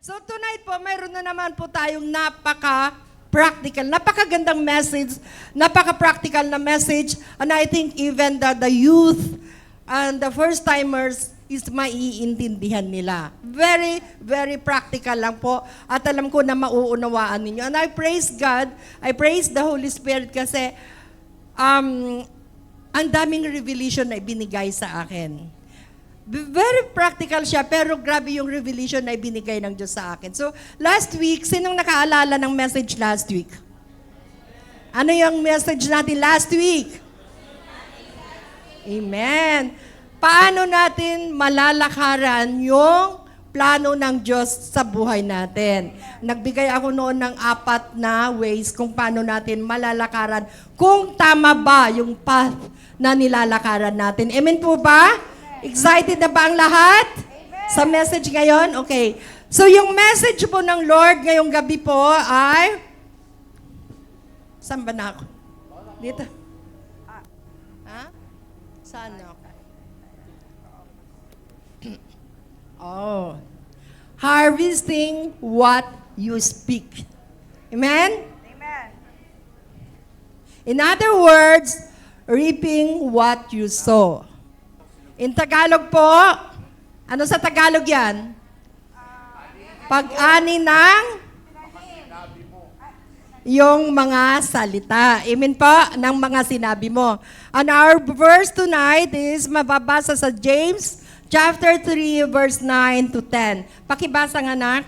So tonight po, mayroon na naman po tayong napaka-practical, napakagandang message, napaka-practical na message, and I think even the youth and the first-timers is maiintindihan nila. Very, very practical lang po, at alam ko na mauunawaan ninyo. And I praise God, I praise the Holy Spirit kasi ang daming revelation na ibinigay sa akin. Very practical siya, pero grabe yung revelation na ibinigay ng Diyos sa akin. So, last week, sinong nakaalala ng message last week? Ano yung message natin last week? Amen. Paano natin malalakaran yung plano ng Diyos sa buhay natin? Nagbigay ako noon ng 4 na ways kung paano natin malalakaran, kung tama ba yung path na nilalakaran natin. Amen po ba? Excited na ba ang lahat? Amen. Sa message ngayon? Okay. So yung message po ng Lord ngayong gabi po ay... Saan ba na ako? Dito? Ha? Saan na ako? Oh. Harvesting what you speak. Amen? Amen. In other words, reaping what you sow. In Tagalog po, ano sa Tagalog yan? Pag-ani ng yung mga salita. Amen po, ng mga sinabi mo. And our verse tonight is mababasa sa James chapter 3, verse 9 to 10. Pakibasa nga, anak.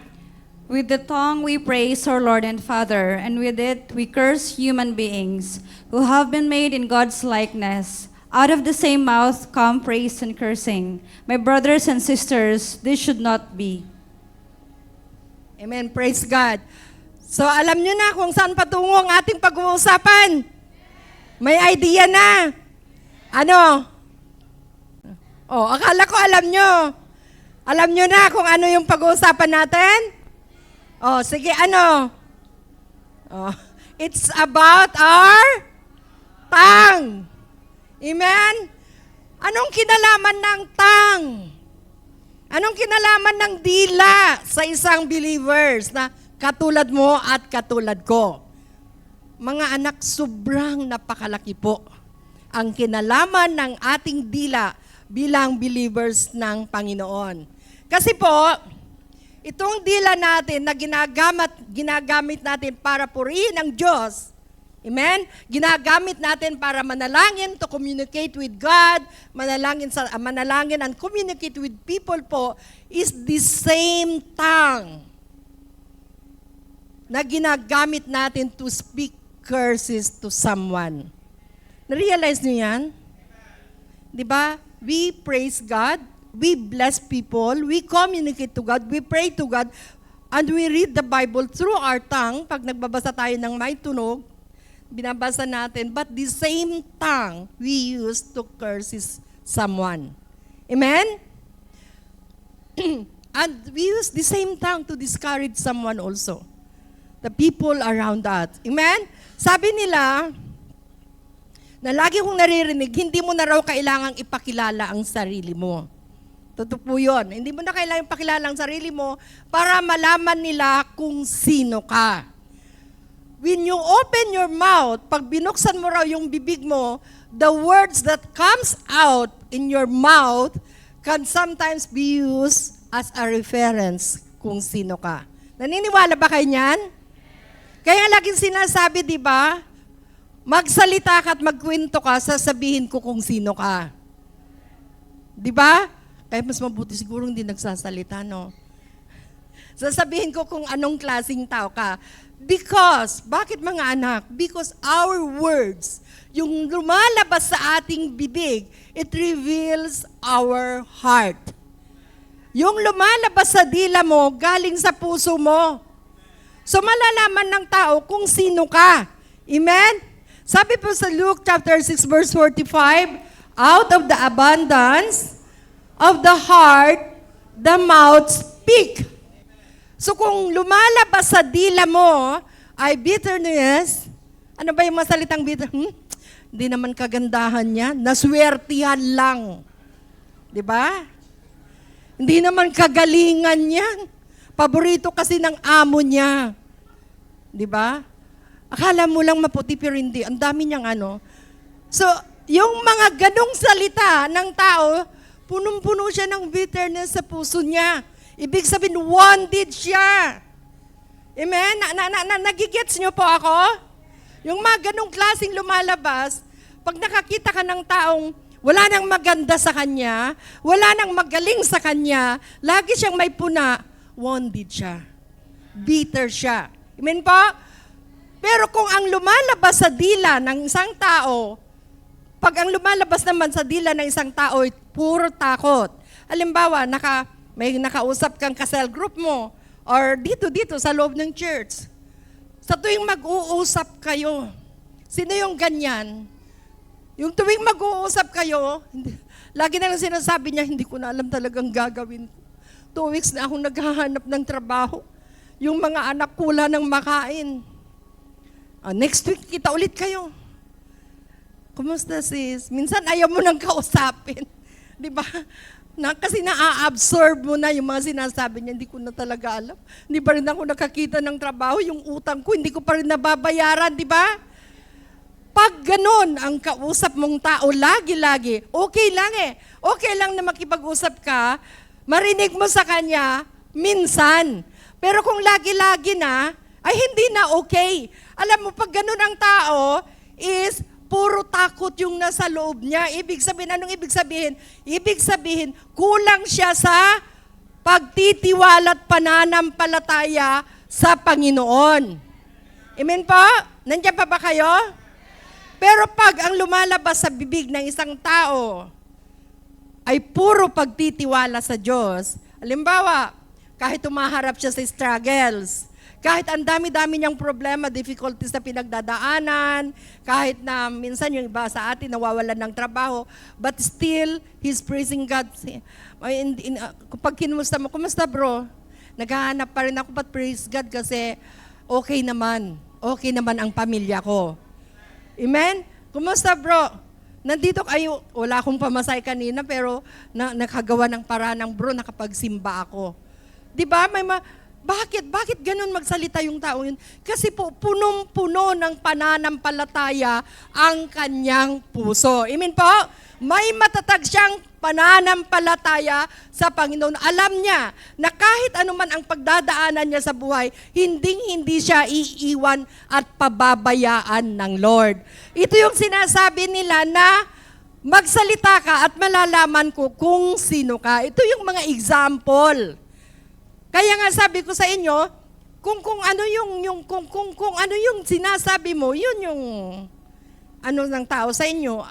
With the tongue we praise our Lord and Father, and with it we curse human beings who have been made in God's likeness. Out of the same mouth come praise and cursing. My brothers and sisters, this should not be. Amen. Praise God. So alam nyo na kung saan patungo ang ating pag-uusapan. May idea na. Ano? Oh, akala ko alam nyo. Alam nyo na kung ano yung pag-uusapan natin? Oh, sige, ano? Oh, it's about our tongue. Amen? Anong kinalaman ng tongue? Anong kinalaman ng dila sa isang believers na katulad mo at katulad ko? Mga anak, sobrang napakalaki po ang kinalaman ng ating dila bilang believers ng Panginoon. Kasi po, itong dila natin na ginagamit natin para purihin ang Diyos, amen? Ginagamit natin para manalangin, to communicate with God, manalangin and communicate with people po, is the same tongue na ginagamit natin to speak curses to someone. Na-realize niyo yan? Diba? We praise God, we bless people, we communicate to God, we pray to God, and we read the Bible through our tongue. Pag nagbabasa tayo ng may tunog, binabasa natin, but the same tongue we use to curse someone. Amen? And we use the same tongue to discourage someone also. The people around us. Amen? Sabi nila, na lagi kong naririnig, hindi mo na raw kailangang ipakilala ang sarili mo. Totoo po yun. Hindi mo na kailangang ipakilala ang sarili mo para malaman nila kung sino ka. When you open your mouth, pag binuksan mo raw yung bibig mo, the words that comes out in your mouth can sometimes be used as a reference kung sino ka. Naniniwala ba kayo niyan? Kaya laging sinasabi, di ba? Magsalita ka at magkwento ka, sasabihin ko kung sino ka. Di ba? Kaya mas mabuti siguro hindi nagsasalita, no? Sasabihin ko kung anong klaseng tao ka. Because, bakit mga anak? Because our words, yung lumalabas sa ating bibig, it reveals our heart. Yung lumalabas sa dila mo, galing sa puso mo. So malalaman ng tao kung sino ka. Amen? Sabi po sa Luke chapter 6 verse 45, out of the abundance of the heart, the mouth speak. So kung lumalabas sa dila mo ay bitterness, ano ba yung masalitang bitter? Hindi naman kagandahan niya, naswertihan lang. Di ba? Hindi naman kagalingan yan. Paborito kasi ng amo niya. Di ba? Akala mo lang maputi pero hindi. Ang dami niyang ano. So, yung mga ganong salita ng tao, punong-puno siya ng bitterness sa puso niya. Ibig sabihin, wounded siya. Amen? Nagigets niyo po ako? Yung mga ganong klaseng lumalabas, pag nakakita ka ng taong wala nang maganda sa kanya, wala nang magaling sa kanya, lagi siyang may puna, wounded siya. Bitter siya. Amen po? Pero kung ang lumalabas sa dila ng isang tao, pag ang lumalabas naman sa dila ng isang tao, puro takot. Halimbawa, may nakausap kang ka-cell group mo, or dito sa loob ng church. Sa tuwing mag-uusap kayo, sino yung ganyan? Yung tuwing mag-uusap kayo, lagi na lang sinasabi niya, hindi ko na alam talagang gagawin ko. 2 weeks na akong naghahanap ng trabaho. Yung mga anak ko wala nang makain. Next week, kita ulit kayo. Kumusta sis? Minsan ayaw mo nang kausapin. Di ba? Kasi na-absorb mo na yung mga sinasabi niya, hindi ko na talaga alam. Hindi pa rin ako nakakita ng trabaho, yung utang ko, hindi ko pa rin nababayaran, di ba? Pag ganun ang kausap mong tao, lagi-lagi, okay lang eh. Okay lang na makipag-usap ka, marinig mo sa kanya, minsan. Pero kung lagi-lagi na, ay hindi na okay. Alam mo, pag ganun ang tao, is puro takot yung nasa loob niya. Ibig sabihin, anong ibig sabihin? Ibig sabihin, kulang siya sa pagtitiwala at pananampalataya sa Panginoon. Amen po? Nandiyan pa ba kayo? Pero pag ang lumalabas sa bibig ng isang tao ay puro pagtitiwala sa Diyos, halimbawa, kahit tumaharap siya sa struggles, kahit ang dami-dami niyang problema, difficulties na pinagdadaanan, kahit na minsan yung iba sa atin nawawalan ng trabaho, but still, he's praising God. Kapag kinumusta mo, kumusta bro? Naghahanap pa rin ako, but praise God kasi okay naman ang pamilya ko. Amen? Kumusta bro? Nandito kayo, wala akong pamasay kanina, pero nakagawa ng paraan ng bro, nakapagsimba ako. Di ba? Bakit ganun magsalita yung tao yun? Kasi po, punong-puno ng pananampalataya ang kanyang puso. Amen po? May matatag siyang pananampalataya sa Panginoon. Alam niya na kahit anuman ang pagdadaanan niya sa buhay, hindi siya iiwan at pababayaan ng Lord. Ito yung sinasabi nila na magsalita ka at malalaman ko kung sino ka. Ito yung mga example. Kaya nga sabi ko sa inyo, kung ano yung sinasabi mo, yun yung ano ng tao sa inyo.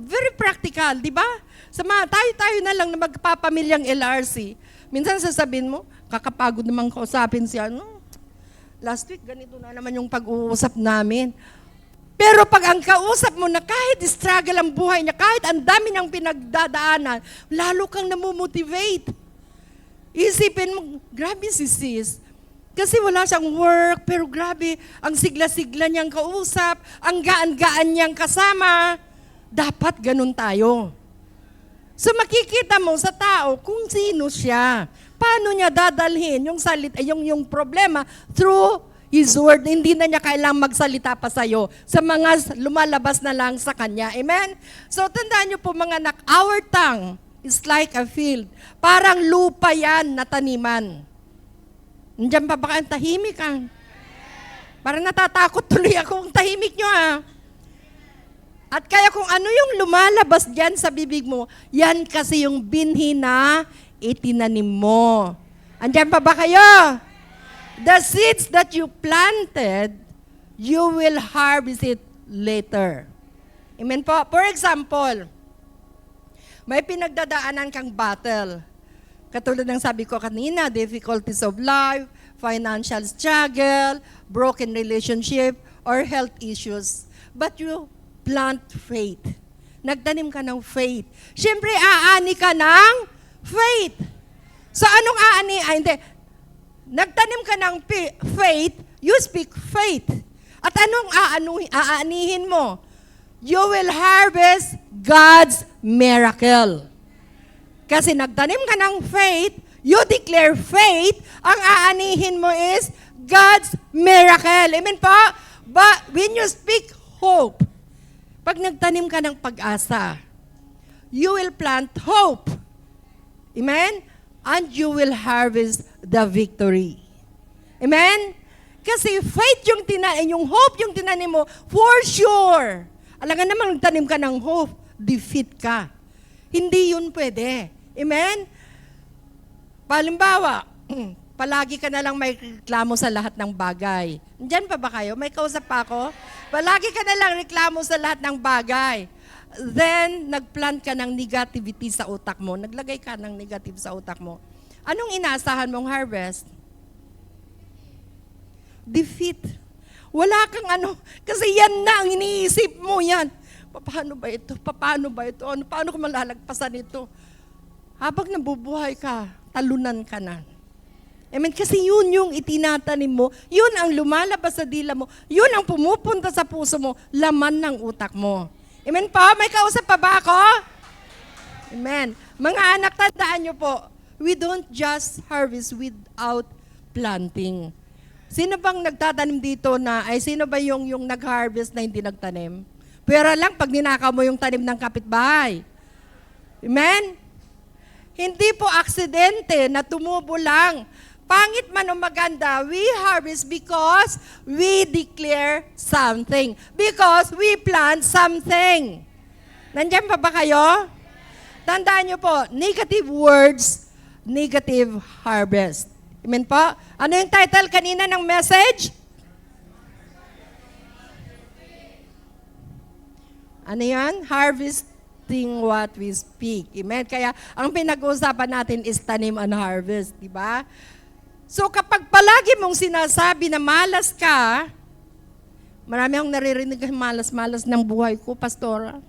Very practical, di ba? Tayo na lang na magpapamilyang LRC. Minsan sasabihin mo, kakapagod naman kausapin siya. Last week, ganito na naman yung pag-uusap namin. Pero pag ang kausap mo na kahit struggle ang buhay niya, kahit ang dami niyang pinagdadaanan, lalo kang namomotivate. Isipin mo, grabe si sis. Kasi wala siyang work, pero grabe, ang sigla-sigla niyang kausap, ang gaan-gaan niyang kasama. Dapat ganun tayo. So makikita mo sa tao kung sino siya. Paano niya dadalhin yung problema through His Word. Hindi na niya kailangang magsalita pa sa'yo sa mga lumalabas na lang sa Kanya. Amen? So tandaan niyo po mga anak, our tongue is like a field. Parang lupa yan na taniman. Nandiyan pa ba kayo? Tahimik ka. Parang natatakot tuloy ako kung tahimik nyo At kaya kung ano yung lumalabas dyan sa bibig mo, yan kasi yung binhi na itinanim mo. Andiyan pa ba kayo? The seeds that you planted, you will harvest it later. Amen po? For example, may pinagdadaanan kang battle. Katulad ng sabi ko kanina, difficulties of life, financial struggle, broken relationship, or health issues. But you plant faith. Nagtanim ka ng faith. Siyempre, aani ka ng faith. So, anong aani? Hindi. Nagtanim ka ng faith, you speak faith. At anong aanihin mo? You will harvest God's miracle. Kasi nagtanim ka ng faith, you declare faith, ang aanihin mo is God's miracle. Amen po? But when you speak hope, pag nagtanim ka ng pag-asa, you will plant hope. Amen? And you will harvest the victory. Amen? Kasi faith yung hope yung tinanim mo, for sure. Alam nga naman, nagtanim ka ng hope, defeat ka. Hindi yun pwede. Amen? Palimbawa, palagi ka na lang may reklamo sa lahat ng bagay. Diyan pa ba kayo? May kausap pa ako? Palagi ka na lang reklamo sa lahat ng bagay. Then, nagplant ka ng negativity sa utak mo. Naglagay ka ng negative sa utak mo. Anong inaasahan mong harvest? Defeat. Wala kang kasi yan na ang iniisip mo yan. Paano ba ito? Paano ba ito? Paano ko malalagpasan ito? Habang nabubuhay ka, talunan ka na. Amen? Kasi yun yung itinatanim mo, yun ang lumalabas sa dila mo, yun ang pumupunta sa puso mo, laman ng utak mo. Amen po? May kausap pa ba ako? Amen. Mga anak, tandaan nyo po, we don't just harvest without planting. Sino bang nagtatanim dito sino ba yung nag-harvest na hindi nagtanim? Pero lang, pag ninakaw mo yung tanim ng kapitbahay. Amen? Hindi po aksidente na tumubo lang. Pangit man o maganda, we harvest because we declare something. Because we plant something. Nandiyan pa ba kayo? Tandaan nyo po, negative words, negative harvest. Amen po? Ano yung title kanina ng message? Ano yan? Harvesting what we speak. Amen? Kaya ang pinag-uusapan natin is tanim and harvest. Diba? So kapag palagi mong sinasabi na malas ka, marami akong naririnig malas-malas ng buhay ko, pastora.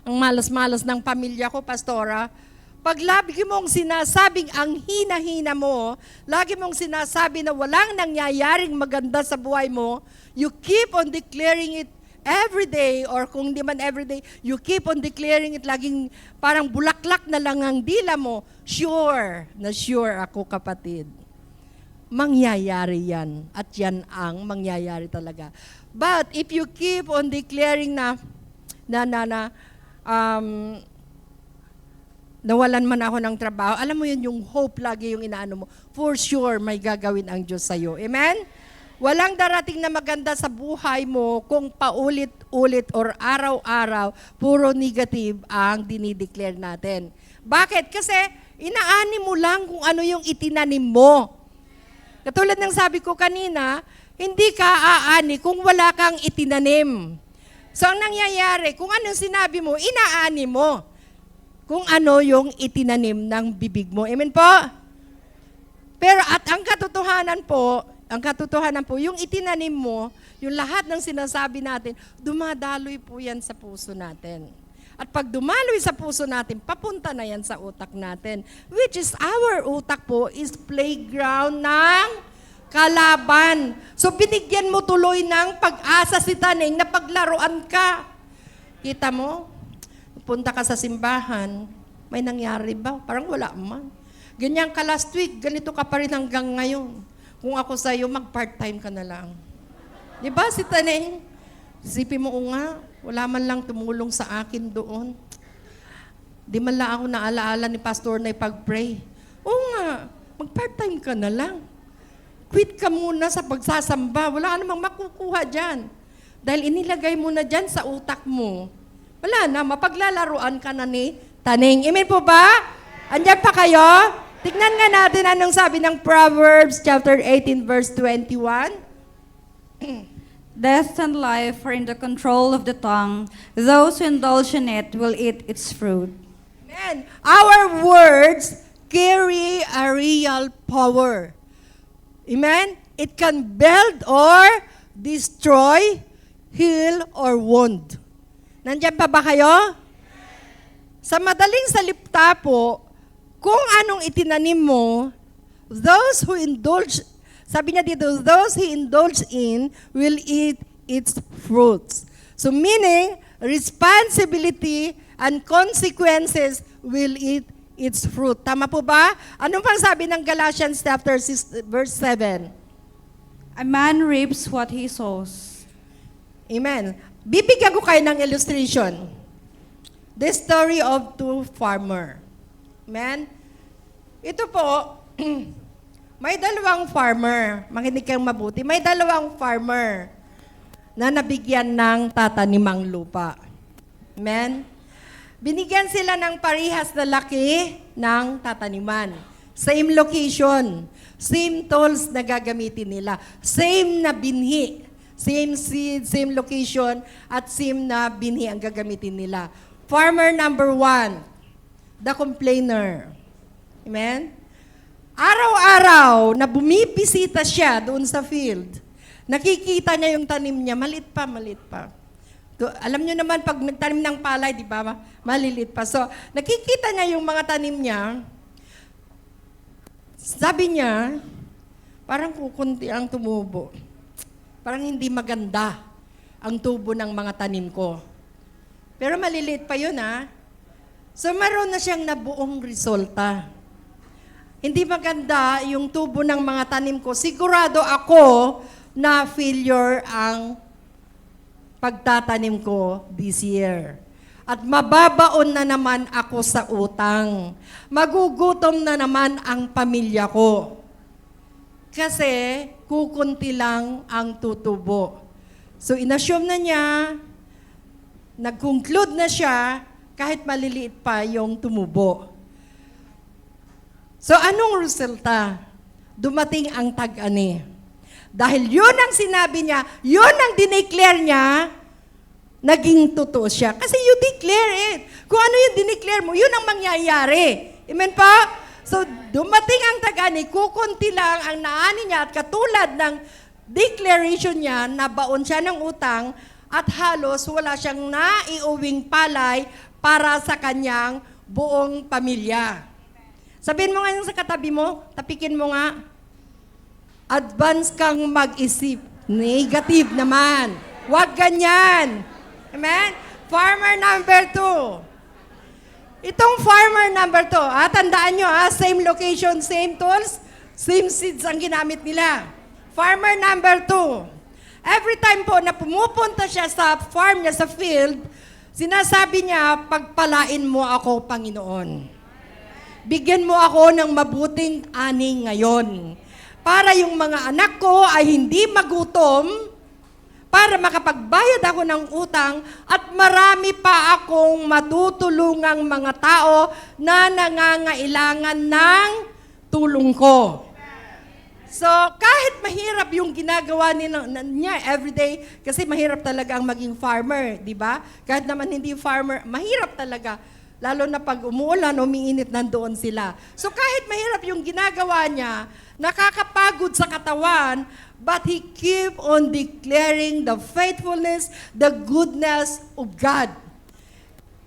Ang malas-malas ng pamilya ko, pastora. Pag lagi mong sinasabing ang hina-hina mo, lagi mong sinasabi na walang nangyayaring maganda sa buhay mo, you keep on declaring it every day, or kung di man every day, you keep on declaring it, laging parang bulaklak na lang ang dila mo, sure ako, kapatid. Mangyayari yan, at yan ang mangyayari talaga. But if you keep on declaring nawalan man ako ng trabaho, alam mo yun, yung hope lagi yung inaano mo, for sure may gagawin ang Diyos sa'yo. Amen? Walang darating na maganda sa buhay mo kung paulit-ulit or araw-araw, puro negative ang dinideclare natin. Bakit? Kasi inaani mo lang kung ano yung itinanim mo. Katulad ng sabi ko kanina, hindi ka aani kung wala kang itinanim. So ang nangyayari, kung anong sinabi mo, inaani mo. Kung ano yung itinanim ng bibig mo. Amen po? Pero at ang katotohanan po, yung itinanim mo, yung lahat ng sinasabi natin, dumadaloy po yan sa puso natin. At pag dumaloy sa puso natin, papunta na yan sa utak natin. Which is our utak po is playground ng kalaban. So binigyan mo tuloy ng pag-asa si Taning na paglaruan ka. Kita mo? Punta ka sa simbahan, may nangyari ba? Parang wala man. Ganyan ka last week, ganito ka pa rin hanggang ngayon. Kung ako sa'yo, mag-part-time ka na lang. Di ba si Taning? Isipin mo nga, wala man lang tumulong sa akin doon. Di man lang ako naalaala ni Pastor na ipag-pray. Oo nga, mag-part-time ka na lang. Quit ka muna sa pagsasamba. Wala ka namang makukuha dyan. Dahil inilagay mo na dyan sa utak mo. Wala na, mapaglalaruan ka na ni Taning. Amen po ba? Andiyan pa kayo? Tignan nga natin anong sabi ng Proverbs chapter 18 verse 21. Death and life are in the control of the tongue. Those who indulge in it will eat its fruit. Amen. Our words carry a real power. Amen? It can build or destroy, heal or wound. Nandiyan pa ba kayo? Sa madaling salita po, kung anong itinanim mo, those who indulge, sabi niya dito, those who indulge in will eat its fruits. So meaning, responsibility and consequences will eat its fruit. Tama po ba? Ano pang sabi ng Galatians chapter 6, verse 7? A man reaps what he sows. Amen. Bibigyan ko kayo ng illustration. The story of two farmer. Amen? Ito po, may dalawang farmer. Makinig kayong mabuti. May dalawang farmer na nabigyan ng tatanimang lupa. Amen? Binigyan sila ng parihas na laki ng tataniman. Same location. Same tools na gagamitin nila. Same na binhi. Same seed, same location, at same na binhi ang gagamitin nila. Farmer number 1, the complainer. Amen? Araw-araw na bumibisita siya doon sa field, nakikita niya yung tanim niya, maliit pa. Alam niyo naman, pag nagtanim ng palay, di ba, maliliit pa. So, nakikita niya yung mga tanim niya, sabi niya, parang kukunti ang tumubo. Parang hindi maganda ang tubo ng mga tanim ko. Pero maliliit pa yun, ha? So, meron na siyang nabuong resulta. Hindi maganda yung tubo ng mga tanim ko. Sigurado ako na failure ang pagtatanim ko this year. At mababaon na naman ako sa utang. Magugutom na naman ang pamilya ko. Kasi kukunti lang ang tutubo. So inassume na niya, nag-conclude na siya, kahit maliliit pa yung tumubo. So anong resulta? Dumating ang tag-ani. Dahil yun ang sinabi niya, yun ang dineclare niya, naging totoo siya. Kasi you declare it. Kung ano yung dineclare mo, yun ang mangyayari. Amen pa? So, dumating ang tag-ani, kukunti lang ang naani niya at katulad ng declaration niya, nabaon siya ng utang at halos wala siyang naiuwing palay para sa kanyang buong pamilya. Sabihin mo nga yung sa katabi mo, tapikin mo nga, advance kang mag-isip. Negative naman. Huwag ganyan. Amen? Farmer number 2. Itong farmer number 2, tandaan nyo, same location, same tools, same seeds ang ginamit nila. Farmer number 2. Every time po na pumupunta siya sa farm niya, sa field, sinasabi niya, pagpalain mo ako, Panginoon. Bigyan mo ako ng mabuting ani ngayon. Para yung mga anak ko ay hindi magutom, para makapagbayad ako ng utang at marami pa akong matutulungang mga tao na nangangailangan ng tulong ko. So, kahit mahirap yung ginagawa niya everyday, kasi mahirap talaga ang maging farmer, di ba? Kahit naman hindi farmer, mahirap talaga. Lalo na pag umuulan, umiinit, nandoon sila. So, kahit mahirap yung ginagawa niya, nakakapagod sa katawan, but he keep on declaring the faithfulness, the goodness of God.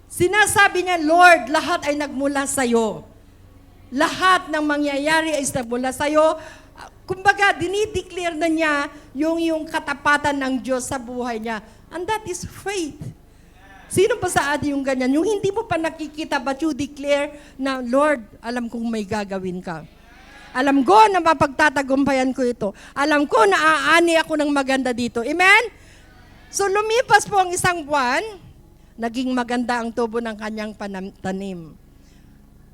Sinasabi niya, Lord, lahat ay nagmula sa'yo. Lahat ng mangyayari ay nagmula sa'yo. Kumbaga, dinideclare na niya yung katapatan ng Diyos sa buhay niya. And that is faith. Sino ba sa atin yung ganyan? Yung hindi mo pa nakikita, but you declare na, Lord, alam kong may gagawin ka. Alam ko na mapagtatagumpayan ko ito. Alam ko na aani ako ng maganda dito. Amen? So lumipas po ang isang buwan, naging maganda ang tubo ng kanyang tanim.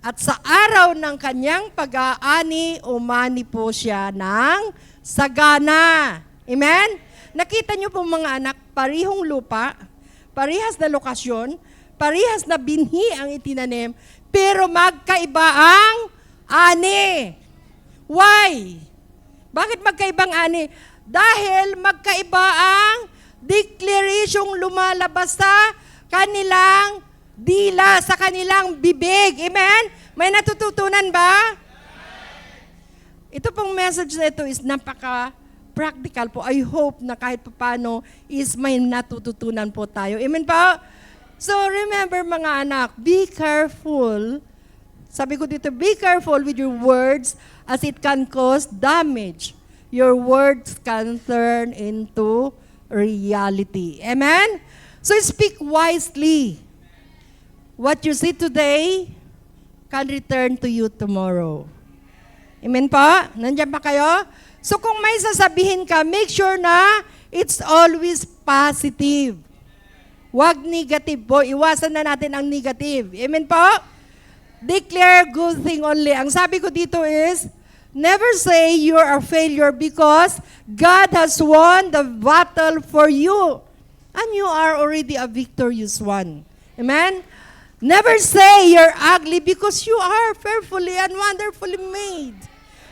At sa araw ng kanyang pag-aani, umani po siya ng sagana. Amen? Nakita niyo po mga anak, parihong lupa, parihas na lokasyon, parihas na binhi ang itinanim, pero magkaiba ang ani. Why? Bakit magkaibang ani? Dahil magkaiba ang declarasyong lumalabas sa kanilang dila, sa kanilang bibig. Amen? May natututunan ba? Ito pong message na ito is napaka-practical po. I hope na kahit paano is may natututunan po tayo. Amen po? So remember mga anak, be careful. Sabi ko dito, be careful with your words as it can cause damage. Your words can turn into reality. Amen? So speak wisely. What you see today can return to you tomorrow. Amen po? Nandiyan ba kayo? So kung may sasabihin ka, make sure na it's always positive. Huwag negative po. Iwasan na natin ang negative. Amen po? Declare good thing only. Ang sabi ko dito is, never say you're a failure because God has won the battle for you. And you are already a victorious one. Amen? Never say you're ugly because you are fearfully and wonderfully made.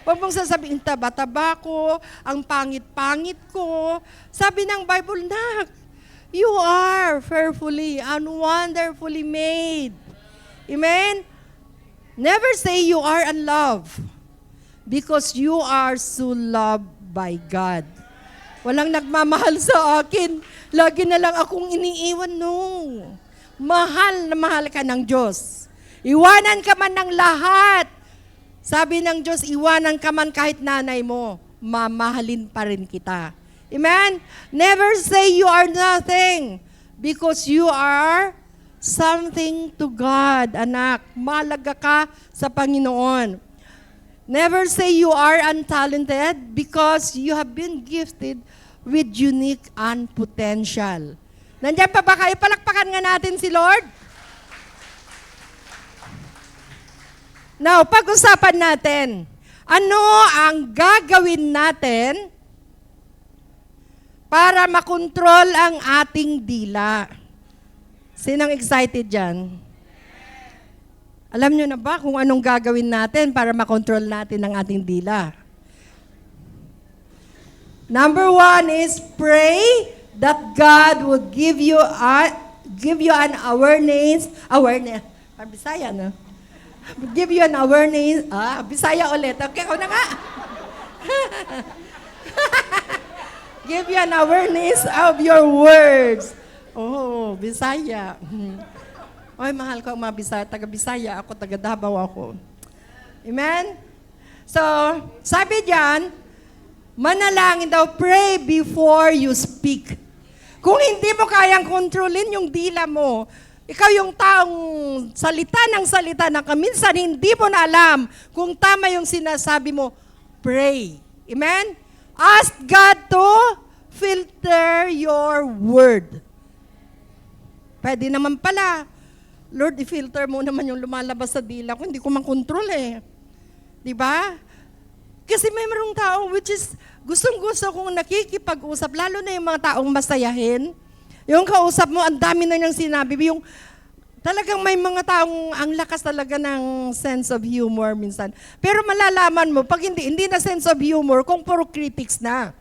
Huwag mong sasabihin, taba-taba ko, ang pangit-pangit ko. Sabi ng Bible, nak, you are fearfully and wonderfully made. Amen? Never say you are unloved because you are so loved by God. Walang nagmamahal sa akin. Lagi na lang akong iniiwan. No. Mahal na mahal ka ng Diyos. Iwanan ka man ng lahat. Sabi ng Diyos, iwanan ka man kahit nanay mo, mamahalin pa rin kita. Amen? Never say you are nothing because you are something to God, anak. Malaga ka sa Panginoon. Never say you are untalented because you have been gifted with unique and potential. Nandiyan pa ba kayo? Palakpakan nga natin si Lord. Now, pag-usapan natin, ano ang gagawin natin para makontrol ang ating dila? Sinang excited dyan? Alam nyo na ba kung anong gagawin natin para makontrol natin ang ating dila? Number 1 is pray that God would give you an awareness, Bisaya, no? Give you an awareness, Bisaya ulit. Okay, ako na nga. Give you an awareness of your words. Oh, Bisaya. Oy, mahal ko ang mga Bisaya. Taga-Bisaya ako, taga-Davao ako. Amen? So, sabi diyan, manalangin daw, pray before you speak. Kung hindi mo kayang kontrolin yung dila mo, ikaw yung taong salita na minsan hindi mo na alam kung tama yung sinasabi mo, pray. Amen? Ask God to filter your word. Pwede naman pala, Lord, i-filter mo naman yung lumalabas sa dila ko, hindi ko makontrol eh. Di ba? Kasi may marong tao which is gustong-gusto kong nakikipag-usap, lalo na yung mga taong masayahin. Yung kausap mo, ang dami na niyang sinabi. Yung talagang may mga taong ang lakas talaga ng sense of humor minsan. Pero malalaman mo, pag hindi na sense of humor, kung puro critics na.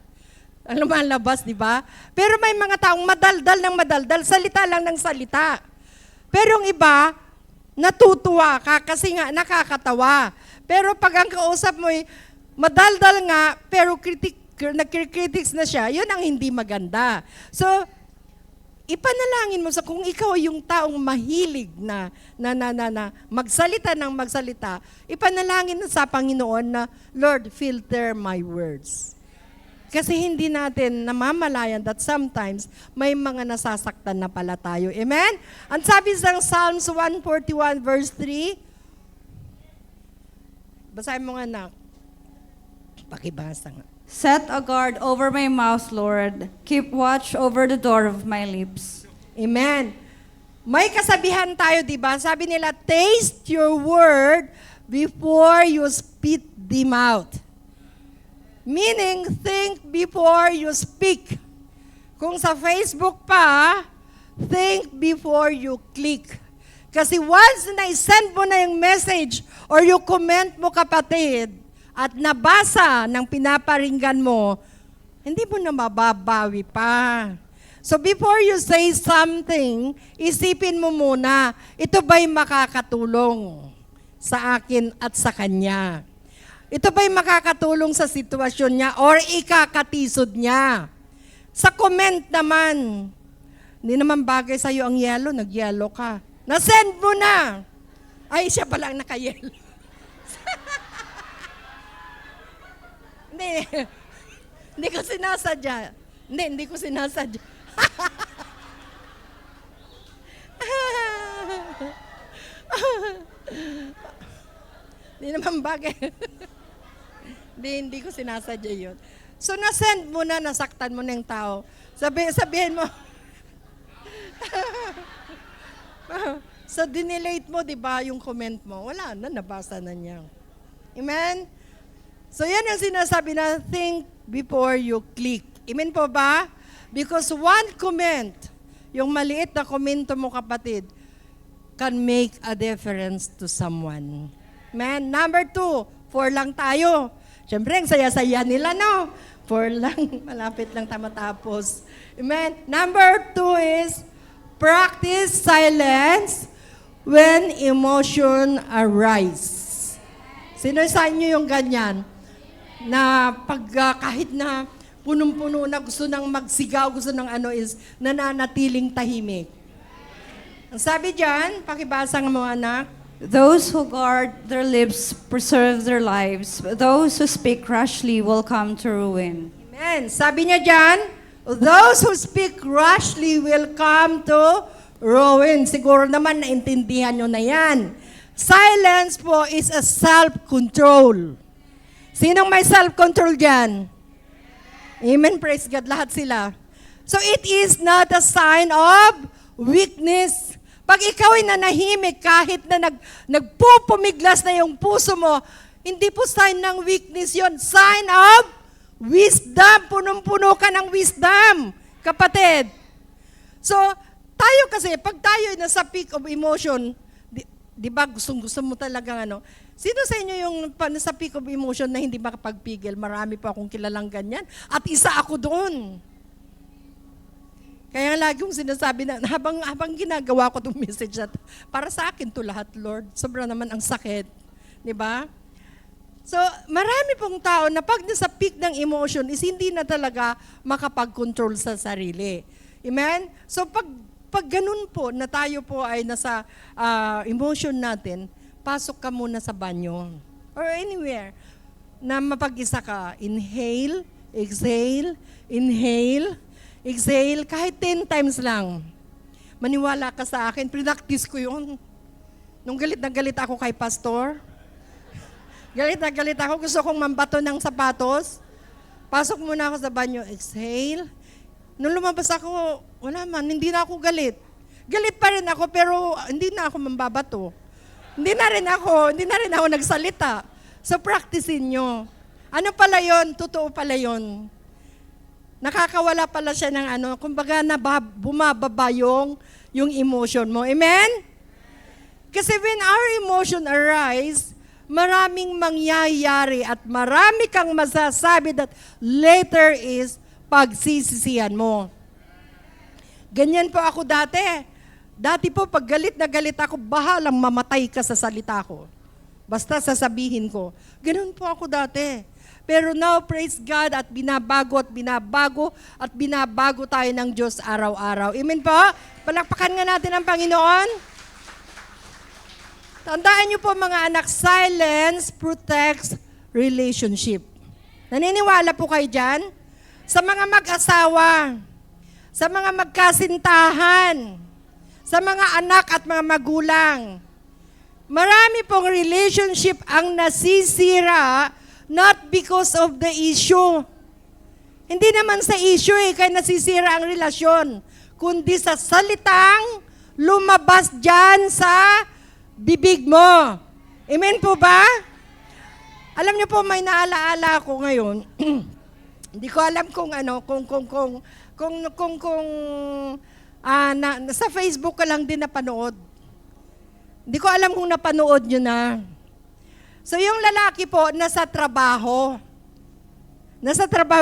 Ang lumalabas, di ba? Pero may mga taong madaldal, salita lang ng salita. Pero yung iba, natutuwa ka kasi nga nakakatawa. Pero pag ang kausap mo madaldal nga, pero nagkritics na siya, yun ang hindi maganda. So, ipanalangin mo sa kung ikaw yung taong mahilig na magsalita ng magsalita, ipanalangin mo sa Panginoon na, Lord, filter my words. Kasi hindi natin namamalayan that sometimes may mga nasasaktan na pala tayo. Amen? Ang sabi sa Psalms 141 verse 3, basahin mo nga, anak. Pakibasa nga. Set a guard over my mouth, Lord. Keep watch over the door of my lips. Amen. May kasabihan tayo, di ba? Sabi nila, taste your word before you spit them out. Meaning, think before you speak. Kung sa Facebook pa, think before you click. Kasi once na i-send mo na yung message or yung comment mo, kapatid, at nabasa ng pinaparinggan mo, hindi mo na mababawi pa. So before you say something, isipin mo muna, ito ba'y makakatulong sa akin at sa kanya? Ito ba'y makakatulong sa sitwasyon niya or ikakatisod niya? Sa comment naman, hindi naman bagay sa'yo ang yellow, nag-yellow ka. Na-send mo na. Ay, siya palang naka-yellow. Hindi ko sinasadya. Hindi ko sinasadya. Hindi naman bagay. Hindi ko sinasadya yun. So, nasend mo na, nasaktan mo na yung tao. Sabihin mo, so, dinelete mo, di ba, yung comment mo. Wala na, nabasa na niya. Amen? So, yan ang sinasabi na, think before you click. Amen po ba? Because one comment, yung maliit na komento mo, kapatid, can make a difference to someone. Amen? Number 2, 4 lang tayo. Siyempre, ang saya-saya nila, no? 4 lang, malapit lang matapos. Amen? Number 2 is, practice silence when emotion arise. Sino sa inyo yung ganyan? Na pag kahit na punong-puno na gusto nang magsigaw, gusto ng is nananatiling tahimik. Ang sabi diyan, pakibasa ng mga anak, Those who guard their lips preserve their lives, but those who speak rashly will come to ruin. amen. Sabi niya diyan, those who speak rashly will come to ruin. Siguro naman naintindihan nyo na yan. Silence po is a self-control. Sinong may self-control dyan? Amen, praise God, lahat sila. So it is not a sign of weakness. Pag ikaw ay nanahimik, kahit na nagpupumiglas na yung puso mo, hindi po sign ng weakness yon, sign of wisdom. Punong-puno ka ng wisdom, kapatid. So, tayo kasi, pag tayo ay nasa peak of emotion, di ba gusto mo talagang sino sa inyo yung nasa peak of emotion na hindi makapagpigil? Marami pa akong kilalang ganyan. At isa ako doon. Kaya lagi kong sinasabi na habang ginagawa ko itong message na para sa akin to lahat, Lord. Sobra naman ang sakit. Di ba? So, marami pong tao na pag nasa peak ng emotion is hindi na talaga makapag-control sa sarili. Amen? So, pag ganun po na tayo po ay nasa emotion natin, pasok ka muna sa banyo or anywhere na mapag-isa ka. Inhale, exhale, inhale, exhale, kahit 10 times lang. Maniwala ka sa akin, practice ko yun. Nung galit na galit ako kay pastor, galit na galit ako, gusto kong mambato ng sapatos, pasok muna ako sa banyo, exhale. Nung lumabas ako, wala man, hindi na ako galit. Galit pa rin ako, pero hindi na ako mambabato. Hindi na rin ako nagsalita. So, practicein nyo. Ano pala yon? Totoo pala yon. Nakakawala pala siya ng kumbaga bumababa yung emotion mo. Amen? Kasi when our emotion arise, maraming mangyayari at marami kang masasabi that later is pagsisisihan mo. Ganyan po ako dati. Dati po, pag galit na galit ako, bahalang mamatay ka sa salita ko. Basta sasabihin ko. Ganun po ako dati. Pero now, praise God, at binabago tayo ng Diyos araw-araw. Amen po? Palakpakan nga natin ang Panginoon. Tandaan niyo po mga anak, silence protects relationship. Naniniwala po kayo dyan? Sa mga mag-asawa, sa mga magkasintahan, sa mga anak at mga magulang, marami pong relationship ang nasisira not because of the issue. Hindi naman sa issue kaya nasisira ang relasyon, kundi sa salitang lumabas dyan sa bibig mo. Amen po ba? Alam niyo po, may naalaala ako ngayon. Hindi ko alam kung sa Facebook ko lang din napanood. Hindi ko alam kung napanood nyo na. So yung lalaki po, nasa trabaho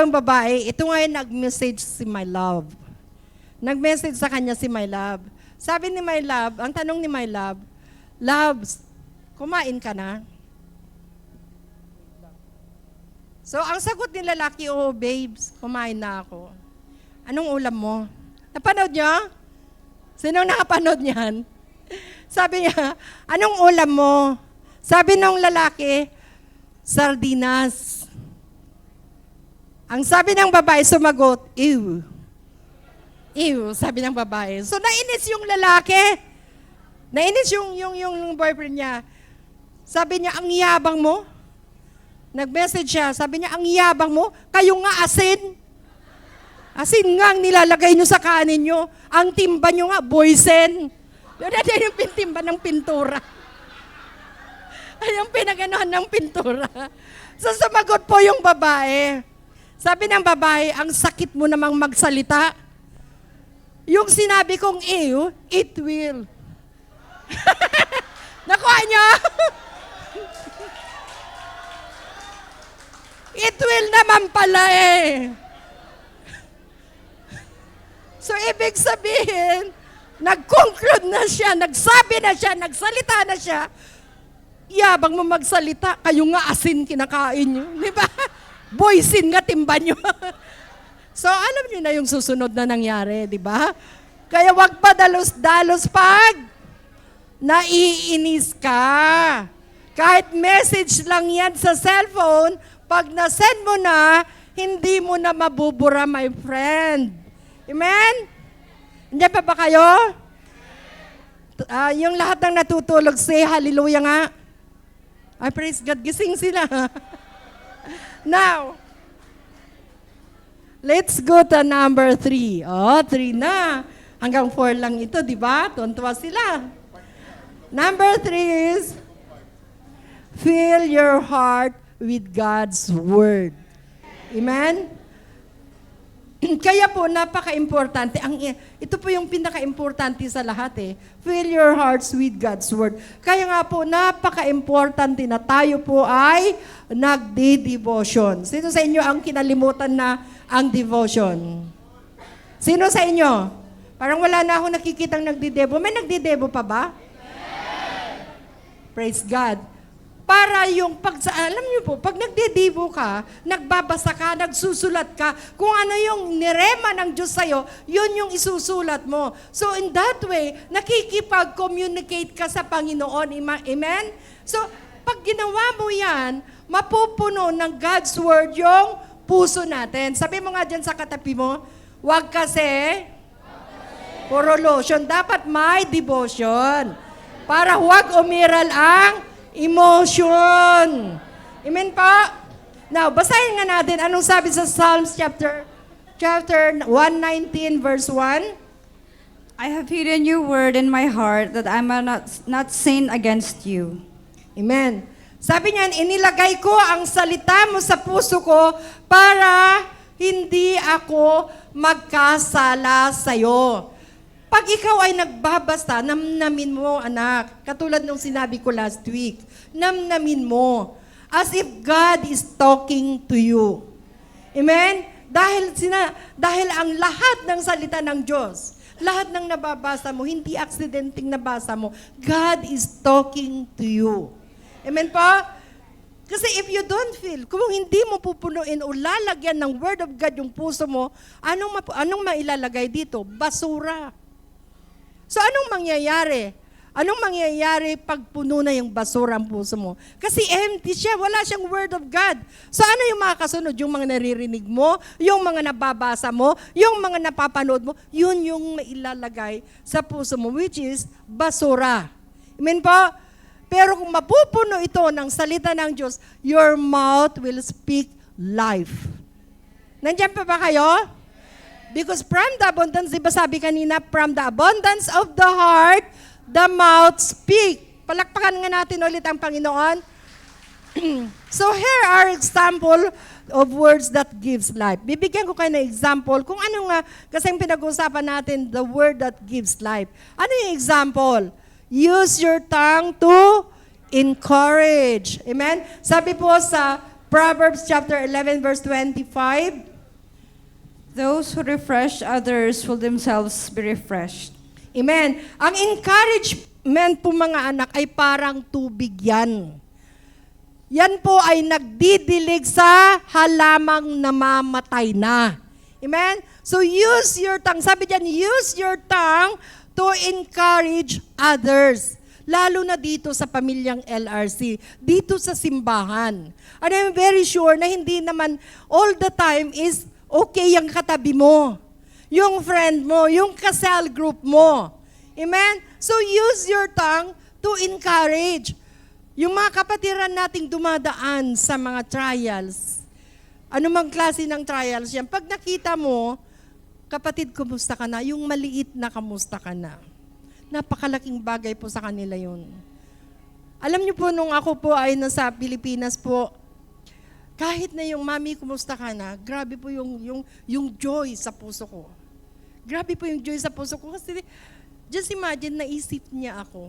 yung babae, ito ngayon nag-message si my love. Nag-message sa kanya si my love. Sabi ni my love, ang tanong ni my love, Loves, kumain ka na? So ang sagot ni lalaki, oh babes, kumain na ako. Anong ulam mo? Napanood niyo? Sinong nakapanood niyan? Sabi niya, anong ulam mo? Sabi nung lalaki, sardinas. Ang sabi ng babae, sumagot, ew. Ew, sabi ng babae. So nainis yung lalaki. Nainis yung boyfriend niya. Sabi niya, ang yabang mo. Nag-message siya, sabi niya, ang yabang mo, kayo nga asin. Asin nga ang nilalagay nyo sa kanin nyo. Ang timba nyo nga, boysen. Doon natin yung timba ng pintura. Ay, yung pinaganuhan ng pintura. So, sumagot po yung babae. Sabi ng babae, ang sakit mo namang magsalita. Yung sinabi kong ew, it will. Nakuha niyo? It will naman pala eh. So, ibig sabihin, nag-conclude na siya, nagsabi na siya, nagsalita na siya, yabang mo magsalita, kayo nga asin kinakain nyo. Di ba? Boysin nga timba nyo. So, alam nyo na yung susunod na nangyari, di ba? Kaya wag pa dalos-dalos pag naiinis ka. Kahit message lang yan sa cellphone, pag na-send mo na, hindi mo na mabubura, my friend. Amen? Hindi pa ba kayo? Yung lahat ng natutulog, say hallelujah nga. Ay, praise God, gising sila. Now, let's go to number 3. Oh, 3 na. Hanggang 4 lang ito, di ba? Tuntua sila. Number 3 is, fill your heart with God's Word. Amen? Kaya po, napaka-importante. Ito po yung pinaka-importante sa lahat eh. Fill your hearts with God's Word. Kaya nga po, napaka-importante na tayo po ay nagdi-devotion. Sino sa inyo ang kinalimutan na ang devotion? Sino sa inyo? Parang wala na ako nakikitang nagdi-devo. May nagdi-devo pa ba? Praise God. Para yung alam niyo po, pag nagde-devo ka, nagbabasa ka, nagsusulat ka, kung ano yung nirema ng Diyos sa'yo, yun yung isusulat mo. So in that way, nakikipag-communicate ka sa Panginoon. Amen? So, pag ginawa mo yan, mapupuno ng God's Word yung puso natin. Sabi mo nga dyan sa katabi mo, wag kasi puro lotion. Dapat may devotion. Para huwag umiral ang emotion. Amen po? Now, basahin nga natin anong sabi sa Psalms chapter 119 verse 1. I have hidden your word in my heart that I might not sin against you. Amen. Sabi niyan, inilagay ko ang salita mo sa puso ko para hindi ako magkasala sa'yo. Pag ikaw ay nagbabasa, namnamin mo, anak. Katulad nung sinabi ko last week, namnamin mo. As if God is talking to you. Amen? Dahil ang lahat ng salita ng Diyos, lahat ng nababasa mo, hindi aksidenteng nabasa mo, God is talking to you. Amen po? Kasi if you don't feel, kung hindi mo pupunuin o lalagyan ng Word of God yung puso mo, anong mailalagay dito? Basura. So anong mangyayari? Anong mangyayari pag puno na yung basura ang puso mo? Kasi empty siya, wala siyang Word of God. So ano yung mga kasunod? Yung mga naririnig mo, yung mga nababasa mo, yung mga napapanood mo, yun yung mailalagay sa puso mo, which is basura. Amen po? Pero kung mapupuno ito ng salita ng Diyos, your mouth will speak life. Nandiyan pa ba kayo? Because from the abundance, di ba sabi kanina, from the abundance of the heart, the mouth speak. Palakpakan nga natin ulit ang Panginoon. So here are example of words that gives life. Bibigyan ko kayo ng example kung ano nga, kasi yung pinag-uusapan natin, the word that gives life. Ano yung example? Use your tongue to encourage. Amen? Sabi po sa Proverbs chapter 11 verse 25, Those who refresh others will themselves be refreshed. Amen. Ang encouragement po mga anak ay parang tubig yan. Yan po ay nagdidilig sa halamang namamatay na. Amen? So use your tongue. Sabi dyan, use your tongue to encourage others. Lalo na dito sa pamilyang LRC, dito sa simbahan. And I'm very sure na hindi naman all the time is okay yung katabi mo, yung friend mo, yung kasal group mo. Amen? So use your tongue to encourage. Yung mga kapatiran nating dumadaan sa mga trials, anumang klase ng trials yan, pag nakita mo, kapatid, kumusta ka na? Yung maliit na kamusta ka na. Napakalaking bagay po sa kanila yun. Alam niyo po, nung ako po ay nasa Pilipinas po, kahit na yung mami, kumusta ka na, grabe po yung joy sa puso ko. Grabe po yung joy sa puso ko. Kasi just imagine, naisip niya ako.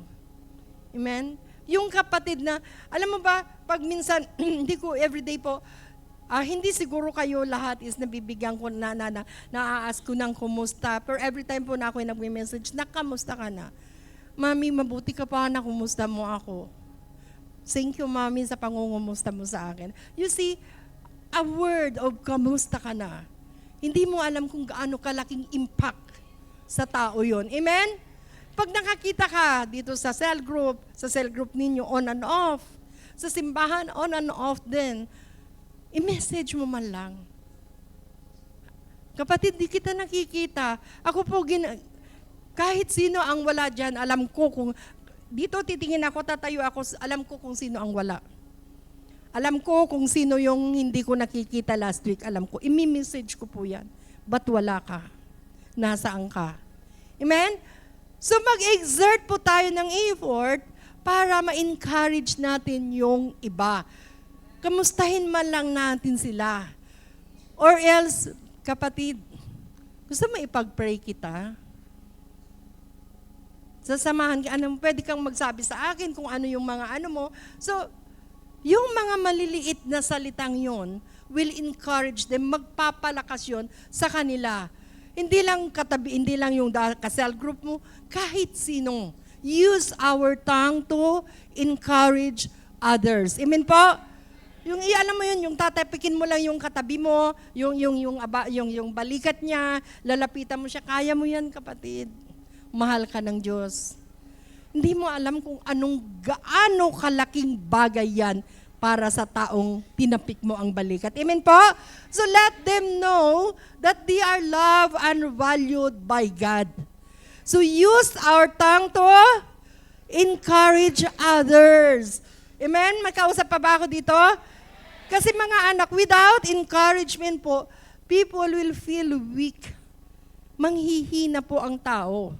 Amen? Yung kapatid na, alam mo ba, pag minsan, hindi ko everyday po, hindi siguro kayo lahat is nabibigyan ko na-ask ko ng kumusta. Pero every time po na ako nag-message, kamusta ka na? Mami, mabuti ka pa na kumusta mo ako. Thank you, Mami, sa pangungumusta mo sa akin. You see, a word of kamusta ka na. Hindi mo alam kung gaano kalaking impact sa tao yon. Amen? Pag nakakita ka dito sa cell group ninyo on and off, sa simbahan on and off din, i-message mo man lang. Kapatid, di kita nakikita. Ako po, kahit sino ang wala dyan, alam ko kung, dito titingin ako, tatayo ako, alam ko kung sino ang wala. Alam ko kung sino yung hindi ko nakikita last week, alam ko. I-message ko po yan. Ba't wala ka? Nasaan ka? Amen? So mag-exert po tayo ng effort para ma-encourage natin yung iba. Kamustahin man lang natin sila. Or else, kapatid, gusto mo ipag-pray kita? Sasamahan ka, pwede kang magsabi sa akin kung ano yung mga ano mo. So, yung mga maliliit na salitang yon will encourage them, magpapalakas yon sa kanila. Hindi lang katabi, hindi lang yung ka-cell group mo, kahit sino. Use our tongue to encourage others. Amen po? Yung alam mo yun, yung tatapikin mo lang yung katabi mo, yung balikat niya, lalapitan mo siya, kaya mo yan, kapatid. Mahal ka ng Diyos. Hindi mo alam kung gaano kalaking bagay yan para sa taong tinapik mo ang balikat. Amen po? So let them know that they are loved and valued by God. So use our tongue to encourage others. Amen? Magkausap pa ba ako dito? Kasi mga anak, without encouragement po, people will feel weak. Manghihina po ang tao.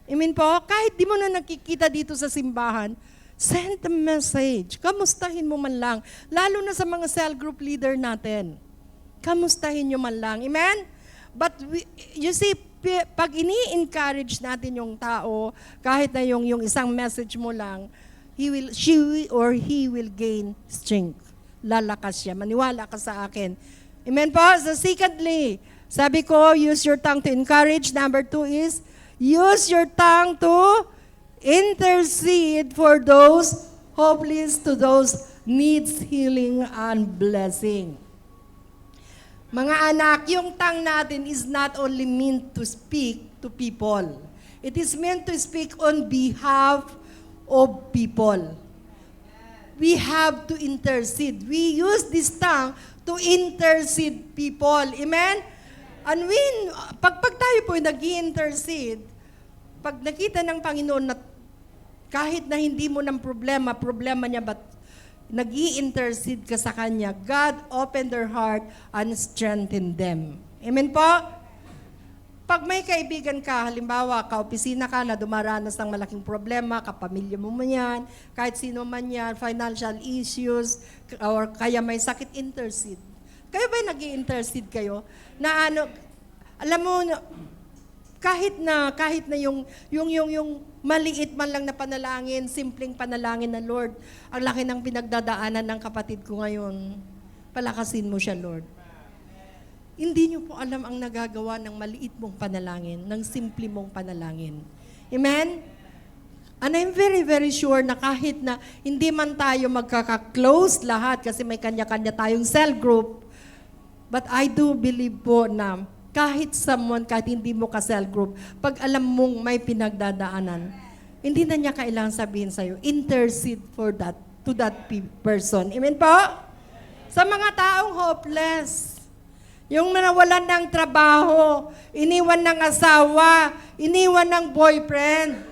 Amen po? Kahit di mo na nakikita dito sa simbahan, send a message. Kamustahin mo man lang. Lalo na sa mga cell group leader natin. Kamustahin nyo man lang. Amen? But you see, pag ini-encourage natin yung tao, kahit na yung isang message mo lang, she or he will gain strength. Lalakas siya. Maniwala ka sa akin. Amen po? So secondly, sabi ko, use your tongue to encourage. Number 2 is, use your tongue to intercede for those hopeless, to those needs healing and blessing. Mga anak, yung tongue natin is not only meant to speak to people. It is meant to speak on behalf of people. We have to intercede. We use this tongue to intercede people. Amen? And when, pag tayo po nag-i-intercede, pag nakita ng Panginoon na kahit na hindi mo ng problema niya, but nag-i-intercede ka sa Kanya, God opened their heart and strengthened them. Amen po? Pag may kaibigan ka, halimbawa, ka-opisina ka na dumaranas ng malaking problema, kapamilya mo man yan, kahit sino man yan, financial issues, or kaya may sakit, intercede. Kayo ba nag-i-intercede kayo? Na alam mo, kahit na yung maliit man lang na panalangin, simpleng panalangin na, Lord, ang laki ng pinagdadaanan ng kapatid ko ngayon, palakasin mo siya, Lord. Hindi niyo po alam ang nagagawa ng maliit mong panalangin, ng simple mong panalangin. Amen? And I'm very, very sure na kahit na hindi man tayo magkaka-close lahat kasi may kanya-kanya tayong cell group, but I do believe po na kahit hindi mo ka-cell group, pag alam mong may pinagdadaanan, hindi na niya kailangan sabihin sa'yo, intercede for that, to that person. Amen po? Sa mga taong hopeless, yung nawalan ng trabaho, iniwan ng asawa, iniwan ng boyfriend.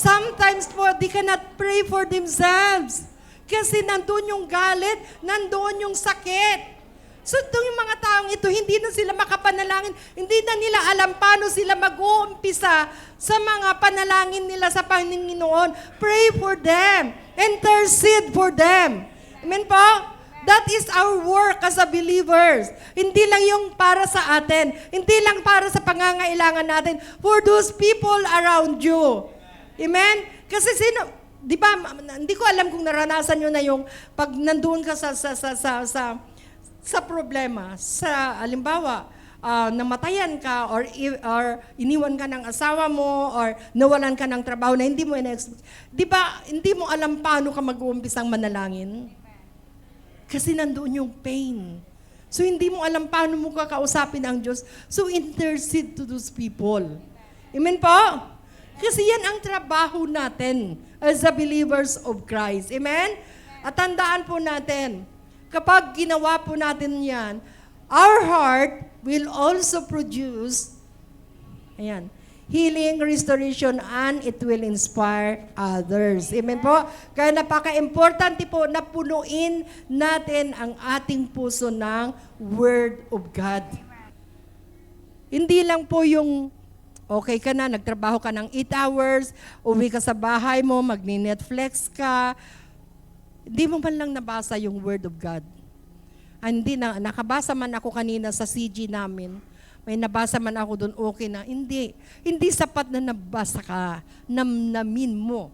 Sometimes po, they cannot pray for themselves. Kasi nandun yung galit, nandun yung sakit. So itong yung mga taong ito, hindi na sila makapanalangin, hindi na nila alam paano sila mag-uumpisa sa mga panalangin nila sa Panginoon. Pray for them. Intercede for them. Amen po? That is our work as a believers. Hindi lang yung para sa atin. Hindi lang para sa pangangailangan natin. For those people around you. Amen? Kasi di ba, hindi ko alam kung naranasan nyo na yung pag nandoon ka sa problema. Sa, halimbawa, namatayan ka or iniwan ka ng asawa mo or nawalan ka ng trabaho na hindi mo di ba, hindi mo alam paano ka mag-uumpisang manalangin? Kasi nandoon yung pain. So, hindi mo alam paano mo kakausapin ang Diyos. So, intercede to those people. Amen po? Kasi yan ang trabaho natin as the believers of Christ. Amen? At tandaan po natin, kapag ginawa po natin yan, our heart will also produce, healing, restoration, and it will inspire others. Amen po? Kaya napaka-importante po na punuin natin ang ating puso ng Word of God. Hindi lang po yung okay ka na, nagtrabaho ka ng 8 hours, uwi ka sa bahay mo, magni-Netflix ka, hindi mo man lang nabasa yung Word of God. Hindi na, nakabasa man ako kanina sa CG namin, may nabasa man ako doon, okay na. Hindi. Hindi sapat na nabasa ka. Namnamin mo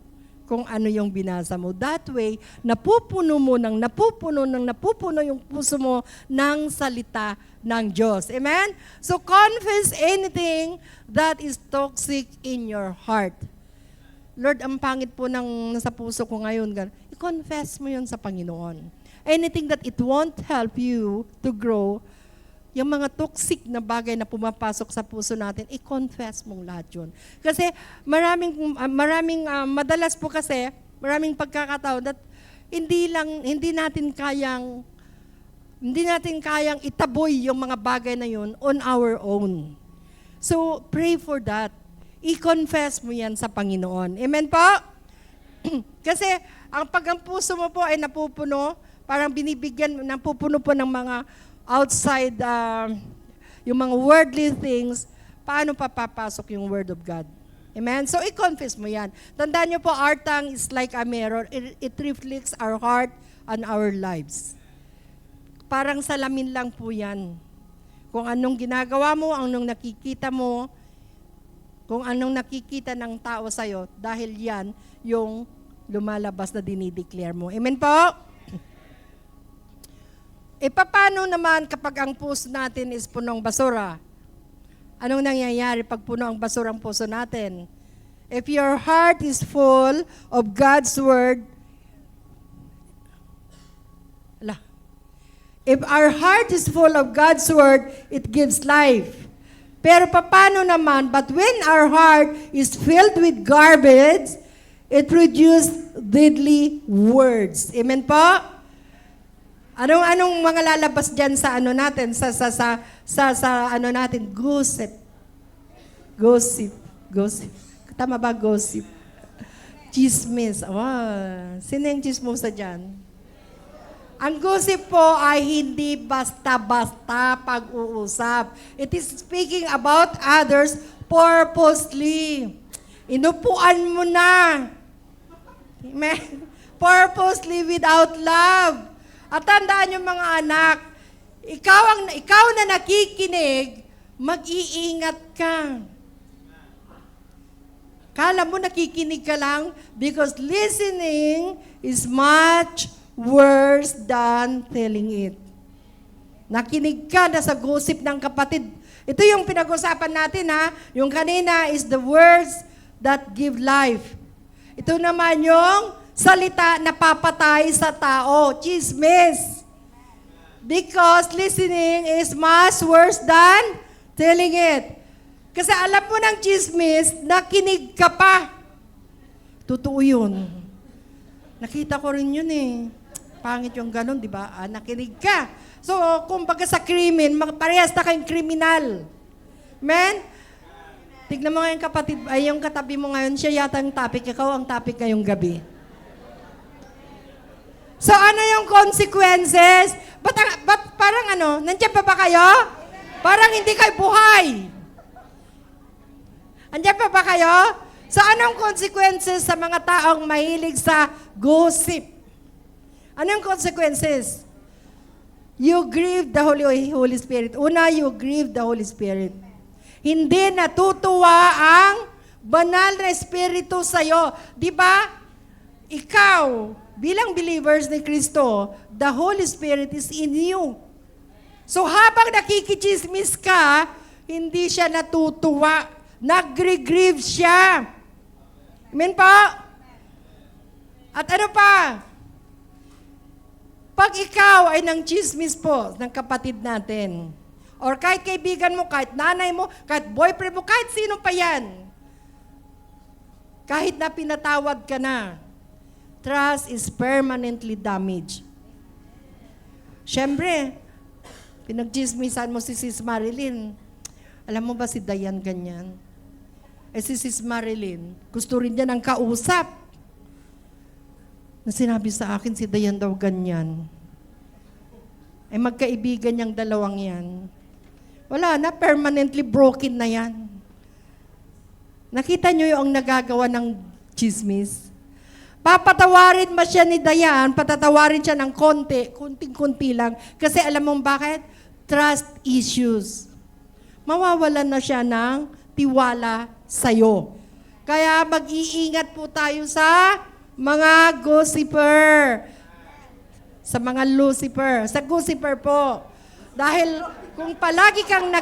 kung ano yung binasa mo. That way, napupuno yung puso mo ng salita ng Diyos. Amen? So, confess anything that is toxic in your heart. Lord, ang pangit po ng nasa puso ko ngayon. I-confess mo yun sa Panginoon. Anything that it won't help you to grow, yung mga toxic na bagay na pumapasok sa puso natin, i-confess mong lahat yun. Kasi madalas po kasi, maraming pagkakataon that hindi natin kayang itaboy yung mga bagay na yun on our own. So, pray for that. I-confess mo yan sa Panginoon. Amen po? Kasi, pag ang puso mo po ay napupuno, parang napupuno po ng mga outside, yung mga worldly things, paano papapasok yung Word of God? Amen? So, i-confess mo yan. Tandaan nyo po, our tongue is like a mirror. It reflects our heart and our lives. Parang salamin lang po yan. Kung anong ginagawa mo, anong nakikita mo, kung anong nakikita ng tao sa'yo, dahil yan yung lumalabas na dinideclare mo. Amen po? Paano naman kapag ang puso natin is punong basura? Anong nangyayari pag puno ang basura ang puso natin? If your heart is full of God's Word, if our heart is full of God's Word, it gives life. Pero paano naman, but when our heart is filled with garbage, it produces deadly words. Amen po? Anong mga lalabas diyan sa ano natin, sa ano natin, gossip. Tama ba, gossip? Chismis. Wow. Sino yung chismosa diyan? Ang gossip po ay hindi basta-basta pag-uusap. It is speaking about others purposely. Inupuan mo na. Amen. Purposely without love. At tandaan yung mga anak, ikaw na nakikinig, mag-iingat ka. Kala mo nakikinig ka lang because listening is much worse than telling it. Nakinig ka na sa gossip ng kapatid. Ito yung pinag-usapan natin ha. Yung kanina is the words that give life. Ito naman yung salita na papatay sa tao. Chismis. Because listening is much worse than telling it. Kasi alam mo ng chismis, nakinig ka pa. Totoo yun. Nakita ko rin yun eh. Pangit yung ganun, di ba? Nakinig ka. So, kumbaga sa krimen, parehas na kayong kriminal. Amen? Tignan mo ngayon kapatid, ay yung katabi mo ngayon, siya yata ang topic, ikaw ang topic ngayong gabi. So ano yung consequences? Ba't parang ano, nandiyan pa ba kayo? Parang hindi kayo buhay. Andiyan pa ba kayo? So anong consequences sa mga taong mahilig sa gossip? Anong consequences? You grieve the Holy Spirit. Una, you grieve the Holy Spirit. Hindi natutuwa ang banal na Espiritu sa'yo. Di ba? Ikaw, bilang believers ni Kristo, the Holy Spirit is in you. So habang nakikichismis ka, hindi siya natutuwa. Nagre-grieve siya. Amen po? At ano pa? Pag ikaw ay nang chismis po ng kapatid natin, or kahit kaibigan mo, kahit nanay mo, kahit boyfriend mo, kahit sino pa yan, kahit na pinatawad ka na, trust is permanently damaged. Siyempre, pinagchismisan mo si Sis Marilyn. Alam mo ba si Dayan ganyan? Si Sis Marilyn, gusto rin niya ng kausap. Na sinabi sa akin, si Dayan daw ganyan. Magkaibigan niyang dalawang yan. Wala na, permanently broken na yan. Nakita niyo yung nagagawa ng chismis? Papatawarin ba siya ni Dayan, patatawarin siya ng konting-kunti lang. Kasi alam mong bakit? Trust issues. Mawawalan na siya ng tiwala sa'yo. Kaya mag-iingat po tayo sa mga gossiper. Sa mga Lucifer. Sa gossiper po. Dahil kung palagi kang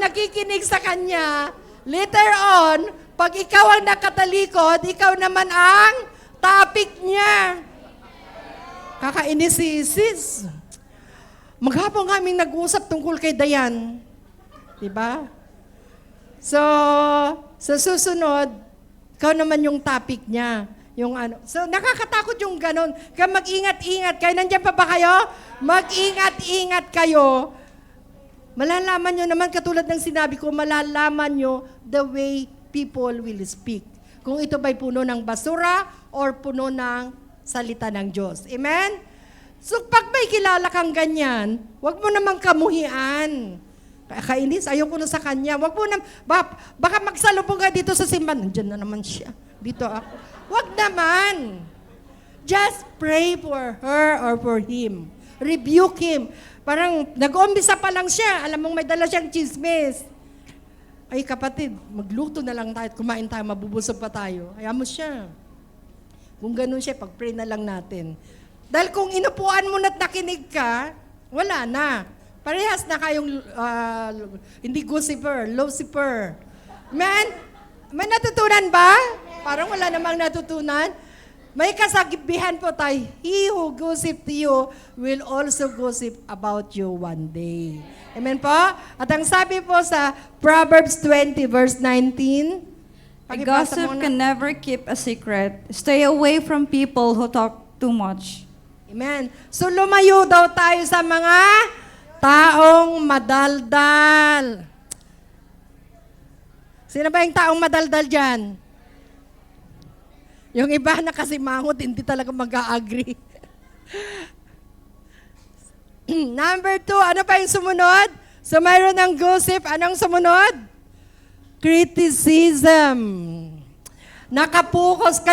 nakikinig sa kanya, later on, pag ikaw ang nakatalikod, ikaw naman ang topic niya. Kakainis si Sis. Maghapon kaming nag-usap tungkol kay Dayan. Diba? So, sa susunod, ikaw naman yung topic niya. Yung ano. So, nakakatakot yung ganon. Kaya mag-ingat-ingat kayo. Nandiyan pa ba kayo? Mag-ingat-ingat kayo. Malalaman nyo naman, katulad ng sinabi ko, malalaman nyo the way people will speak. Kung ito ba'y puno ng basura or puno ng salita ng Diyos. Amen? So, pag may kilala kang ganyan, wag mo namang kamuhian. Kainis, ayoko na sa kanya. Wag mo na, baka magsalubong ka dito sa simbahan. Nandiyan na naman siya. Dito ako. Wag naman. Just pray for her or for him. Rebuke him. Parang nag-umpisa pa lang siya. Alam mong may dala siyang chismis. Ay kapatid, magluto na lang tayo at kumain tayo, mabubusog pa tayo. Ayaw mo siya. Kung ganun siya, pag-pray na lang natin. Dahil kung inupuan mo na't nakinig ka, wala na. Parehas na kayong hindi gossiper, Lucifer. Man, may natutunan ba? Parang wala namang natutunan. May kasabihan po tayo, he who gossip to you will also gossip about you one day. Amen po? At ang sabi po sa Proverbs 20 verse 19, A gossip can never keep a secret. Stay away from people who talk too much. Amen. So lumayo daw tayo sa mga taong madaldal. Sino ba yung taong madaldal dyan? Yung iba na kasi mangot, hindi talaga mag-a-agree. Number 2, ano pa yung sumunod? So mayroon ng gossip, anong sumunod? Criticism. Nakafocus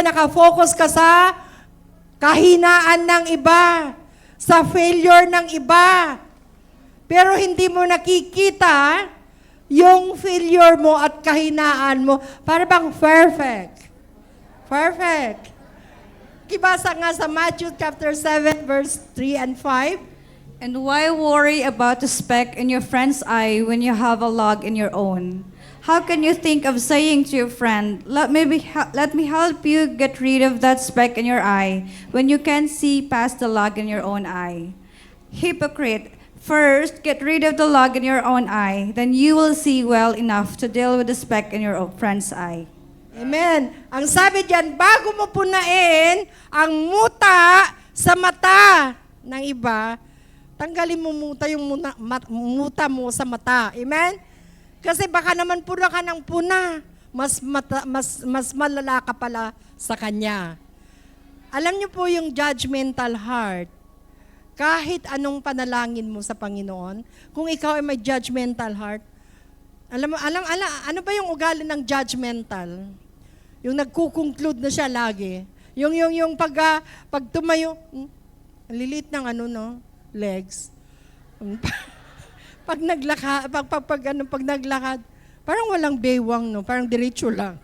ka sa kahinaan ng iba, sa failure ng iba. Pero hindi mo nakikita yung failure mo at kahinaan mo. Para bang perfect. Perfect. Kibasa nga sa Matthew chapter 7 verse 3 and 5. And why worry about the speck in your friend's eye when you have a log in your own? How can you think of saying to your friend, let me help you get rid of that speck in your eye, when you can't see past the log in your own eye? Hypocrite, first get rid of the log in your own eye, then you will see well enough to deal with the speck in your friend's eye. Amen. Ang sabi diyan, bago mo punain ang muta sa mata ng iba, tanggalin mo muta yung muta mo sa mata. Amen? Kasi baka naman puna ka ng puna. Mas malala ka pala sa Kanya. Alam niyo po yung judgmental heart, kahit anong panalangin mo sa Panginoon, kung ikaw ay may judgmental heart, ano ba yung ugali ng judgmental? Yung nagkukonclude na siya lagi. Yung pag tumayo, ang lilit ng legs. Pag naglakad, pag naglakad, parang walang baywang, no? Parang diretso lang.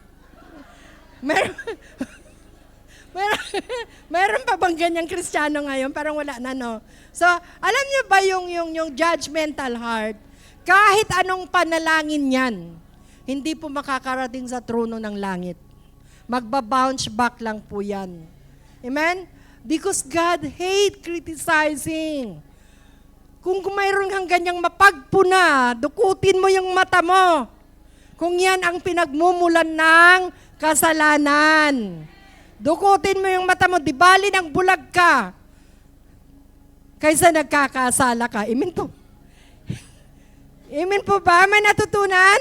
Meron pa bang ganyang Kristiyano ngayon? Parang wala na, no? So, alam niyo ba yung judgmental heart, kahit anong panalangin yan, hindi po makakarating sa trono ng langit. Magba-bounce back lang po yan. Amen? Because God hate criticizing. Kung mayroon kang ganyang mapagpuna, dukutin mo yung mata mo. Kung yan ang pinagmumulan ng kasalanan. Dukutin mo yung mata mo, di bali ng bulag ka. Kaysa nagkakasala ka. Amen po. Amen po ba? May natutunan?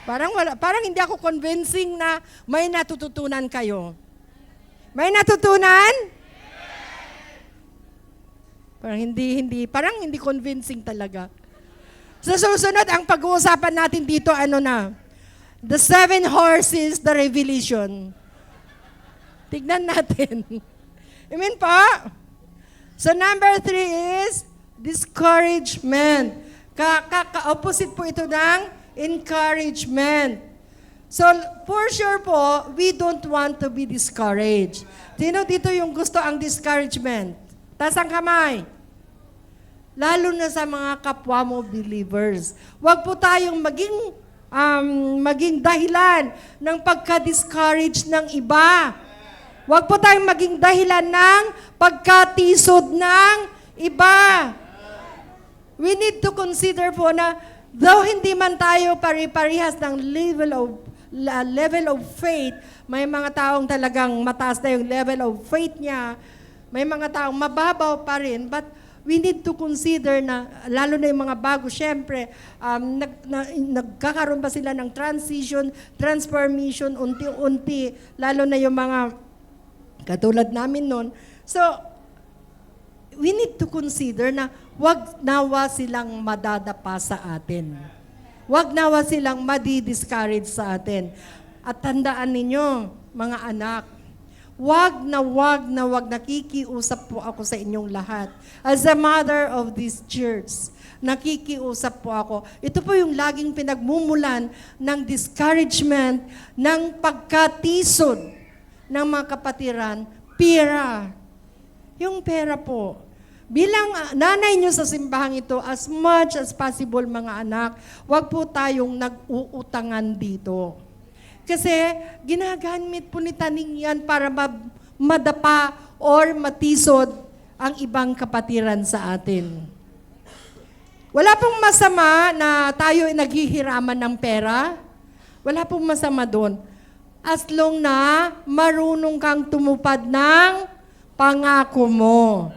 Parang hindi ako convincing na may natututunan kayo. May natutunan? Parang hindi convincing talaga. Sa susunod, ang pag-uusapan natin dito, the 7 horses, the revelation. Tignan natin. Amen po? So number 3 is discouragement. Opposite po ito ng encouragement. So for sure po, we don't want to be discouraged. Sino dito yung gusto ang discouragement? Taas ang kamay. Lalo na sa mga kapwa mo believers. Huwag po tayong maging dahilan ng pagka-discourage ng iba. Huwag po tayong maging dahilan ng pagkatisod ng iba. We need to consider po na though hindi man tayo pari-parihas ng level of faith, may mga taong talagang mataas na yung level of faith niya, may mga taong mababaw pa rin, but we need to consider na, lalo na yung mga bago, syempre, nagkakaroon ba sila ng transformation, unti-unti, lalo na yung mga katulad namin noon. So, we need to consider na wag nawa silang madadapa sa atin. Wag nawa silang madi-discourage sa atin. At tandaan ninyo, mga anak, wag na nakikiusap po ako sa inyong lahat. As a mother of this church, nakikiusap po ako. Ito po yung laging pinagmumulan ng discouragement, ng pagkatisod ng mga kapatiran, pera. Yung pera po. Bilang nanay nyo sa simbahang ito, as much as possible mga anak, wag po tayong nag-uutangan dito. Kasi ginagamit po ni Taning yan para madapa or matisod ang ibang kapatiran sa atin. Wala pong masama na tayo ay naghihiraman ng pera. Wala pong masama doon. As long na marunong kang tumupad ng pangako mo.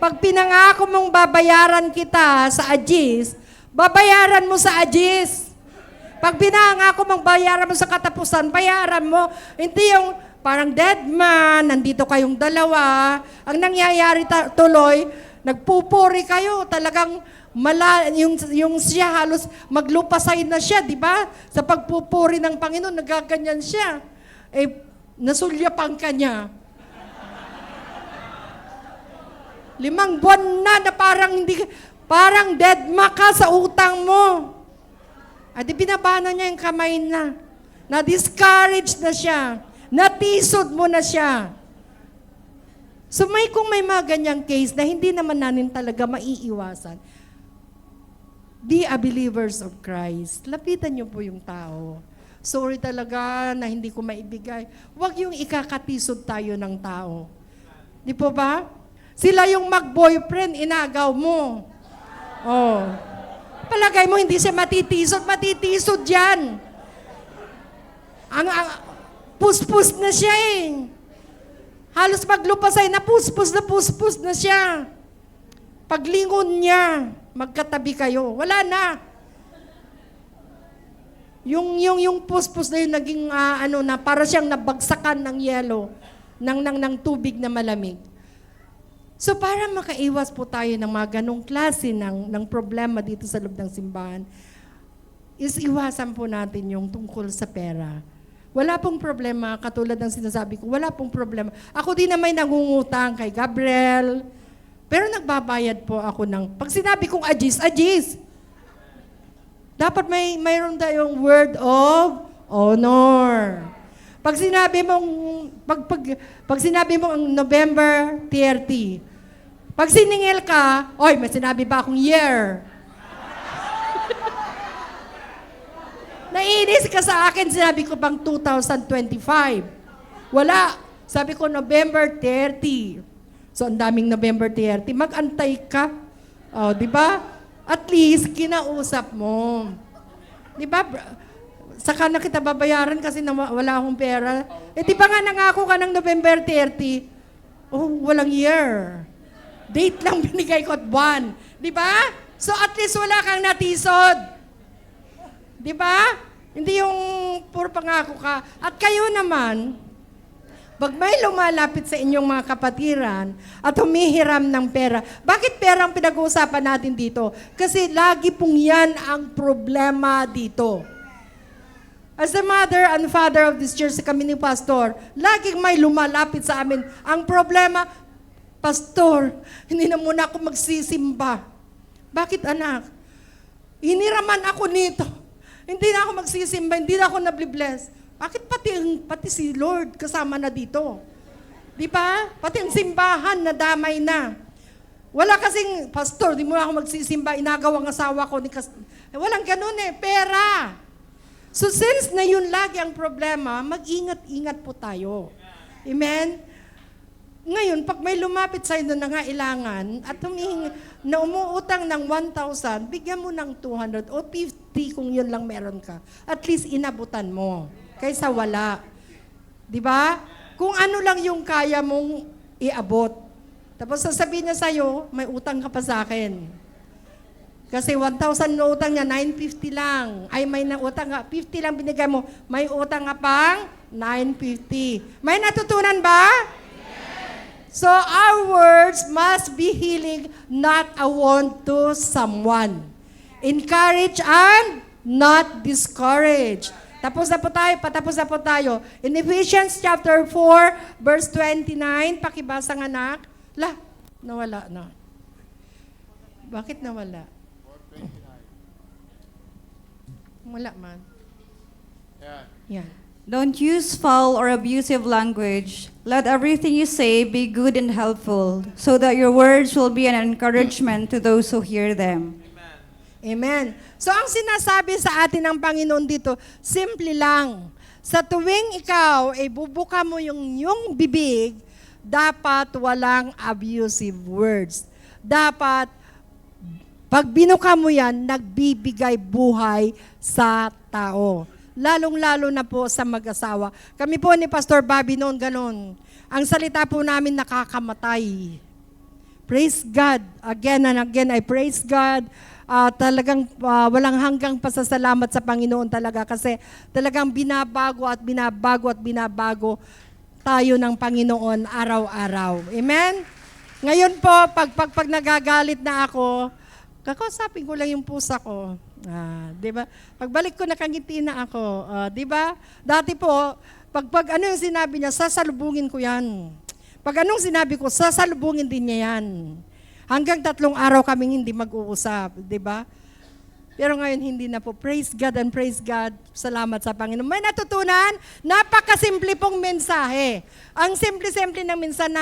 Pag pinangako mong babayaran kita sa AGIS, babayaran mo sa AGIS. Pag pinangako mong bayaran mo sa katapusan, bayaran mo. Hindi yung parang dead man, nandito kayong dalawa. Ang nangyayari tuloy, nagpupuri kayo, talagang yung siya halos maglupasay na siya, di ba? Sa pagpupuri ng Panginoon, nagaganyan siya. Nasulyapan ka niya. 5 buwan na parang dead ma ka sa utang mo. At binabana niya yung kamay na. Na-discouraged na siya. Natisod mo na siya. So kung may mga ganyang case na hindi naman natin talaga maiiwasan, be a believers of Christ. Lapitan niyo po yung tao. Sorry talaga na hindi ko maibigay. Huwag yung ikakatisod tayo ng tao. Di po ba? Sila yung mag-boyfriend, inagaw mo. Oh. Palagay mo, hindi siya matitisod yan. Ang puspus na siya eh. Halos maglupasay, puspus na siya. Paglingon niya, magkatabi kayo. Wala na. Yung puspos na yun naging na para siyang nabagsakan ng yelo, ng tubig na malamig. So para makaiwas po tayo ng mga ganong klase ng problema dito sa loob ng simbahan, is iwasan po natin yung tungkol sa pera. Wala pong problema, katulad ng sinasabi ko, wala pong problema. Ako din na may nangungutang kay Gabriel, pero nagbabayad po ako pag sinabi kong ajis. Dapat mayroon tayong word of honor. Pag sinabi mong pag sinabi mo ang November 30, pag siningil ka, oy, may sinabi ba akong year? Naiinis ka sa akin, sinabi ko pang 2025. Wala. Sabi ko November 30. So ang daming November 30, mag-antay ka. Oh, 'di ba? At least, kinausap mo. Di ba? Saka na kita babayaran kasi wala akong pera. Eh, di ba nga nangako ka ng November 30? Oh, walang year. Date lang binigay ko at buwan. Di ba? So, at least wala kang natisod. Di ba? Hindi yung puro pangako ka. At kayo naman, pag may lumalapit sa inyong mga kapatiran at humihiram ng pera, bakit pera ang pinag-uusapan natin dito? Kasi lagi pong yan ang problema dito. As the mother and father of this church, kami ni Pastor, laging may lumalapit sa amin. Ang problema, Pastor, hindi na muna ako magsisimba. Bakit anak? Hiniraman ako nito. Hindi na ako magsisimba, hindi na ako nablibless. Bakit pati si Lord kasama na dito? Di ba? Pati ang simbahan na damay na. Wala kasing, Pastor, di mo ako magsisimba, inagaw ang asawa ko. Walang ganun pera. So since na yun lagi ang problema, mag-ingat-ingat po tayo. Amen? Ngayon, pag may lumapit sa'yo na nangailangan at na umuutang ng 1,000, bigyan mo ng 200 o 50 kung yun lang meron ka. At least inabutan mo. Kaysa wala. Di ba? Kung ano lang yung kaya mong iabot. Tapos sasabihin niya sa'yo, may utang ka pa sa akin. Kasi 1,000 na utang niya, 950 lang. Ay, may utang ka, 50 lang binigay mo. May utang ka pang 950. May natutunan ba? So our words must be healing, not a wound to someone. Encourage and not discourage. Patapos na po tayo. In Ephesians chapter 4, verse 29, pakibasa ng anak. Nawala na. Bakit nawala? Wala man. Yan. Don't use foul or abusive language. Let everything you say be good and helpful, so that your words will be an encouragement to those who hear them. Amen. So ang sinasabi sa atin ng Panginoon dito, simple lang. Sa tuwing ikaw ay bubuka mo yung bibig, dapat walang abusive words. Dapat, pag binuka mo yan, nagbibigay buhay sa tao. Lalong-lalo na po sa mag-asawa. Kami po ni Pastor Bobby noon ganon. Ang salita po namin nakakamatay. Praise God. Again and again, I praise God. Talagang walang hanggang pasasalamat sa Panginoon talaga kasi talagang binabago tayo ng Panginoon araw-araw. Amen? Ngayon po, pag nagagalit na ako, kakausapin ko lang yung pusa ko. Di ba? Pagbalik ko, nakangiti na ako. Di ba? Dati po, pag ano yung sinabi niya, sasalubungin ko yan. Pag anong sinabi ko, sasalubungin din niya yan. Hanggang 3 araw kaming hindi mag-uusap, di ba? Pero ngayon hindi na po. Praise God and praise God. Salamat sa Panginoon. May natutunan, napakasimple pong mensahe. Ang simple-simple ng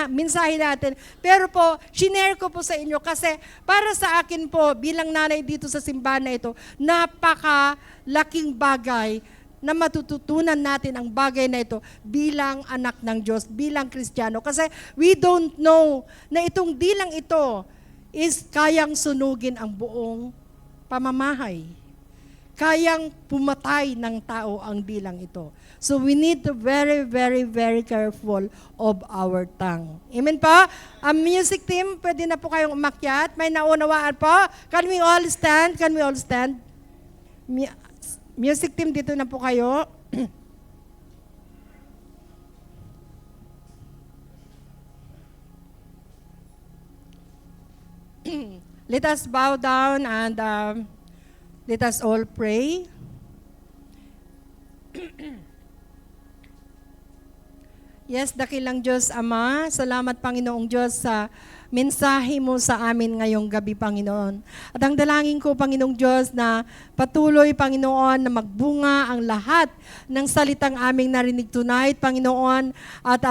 mensahe natin. Pero po, shinare ko po sa inyo kasi para sa akin po, bilang nanay dito sa simbahan na ito, napakalaking bagay na matututunan natin ang bagay na ito bilang anak ng Diyos, bilang Kristiyano. Kasi we don't know na itong dilang ito is kayang sunugin ang buong pamamahay. Kayang pumatay ng tao ang dilang ito. So we need to very, very, very careful of our tongue. Amen po? Ang music team, pwede na po kayong umakyat. May naunawaan po. Can we all stand? Can we all stand? Music team, dito na po kayo. Let us bow down and let us all pray. Yes, dakilang Diyos Ama, salamat Panginoong Diyos sa mensahe mo sa amin ngayong gabi, Panginoon. At ang dalangin ko, Panginoong Diyos, na patuloy, Panginoon, na magbunga ang lahat ng salitang aming narinig tonight, Panginoon, at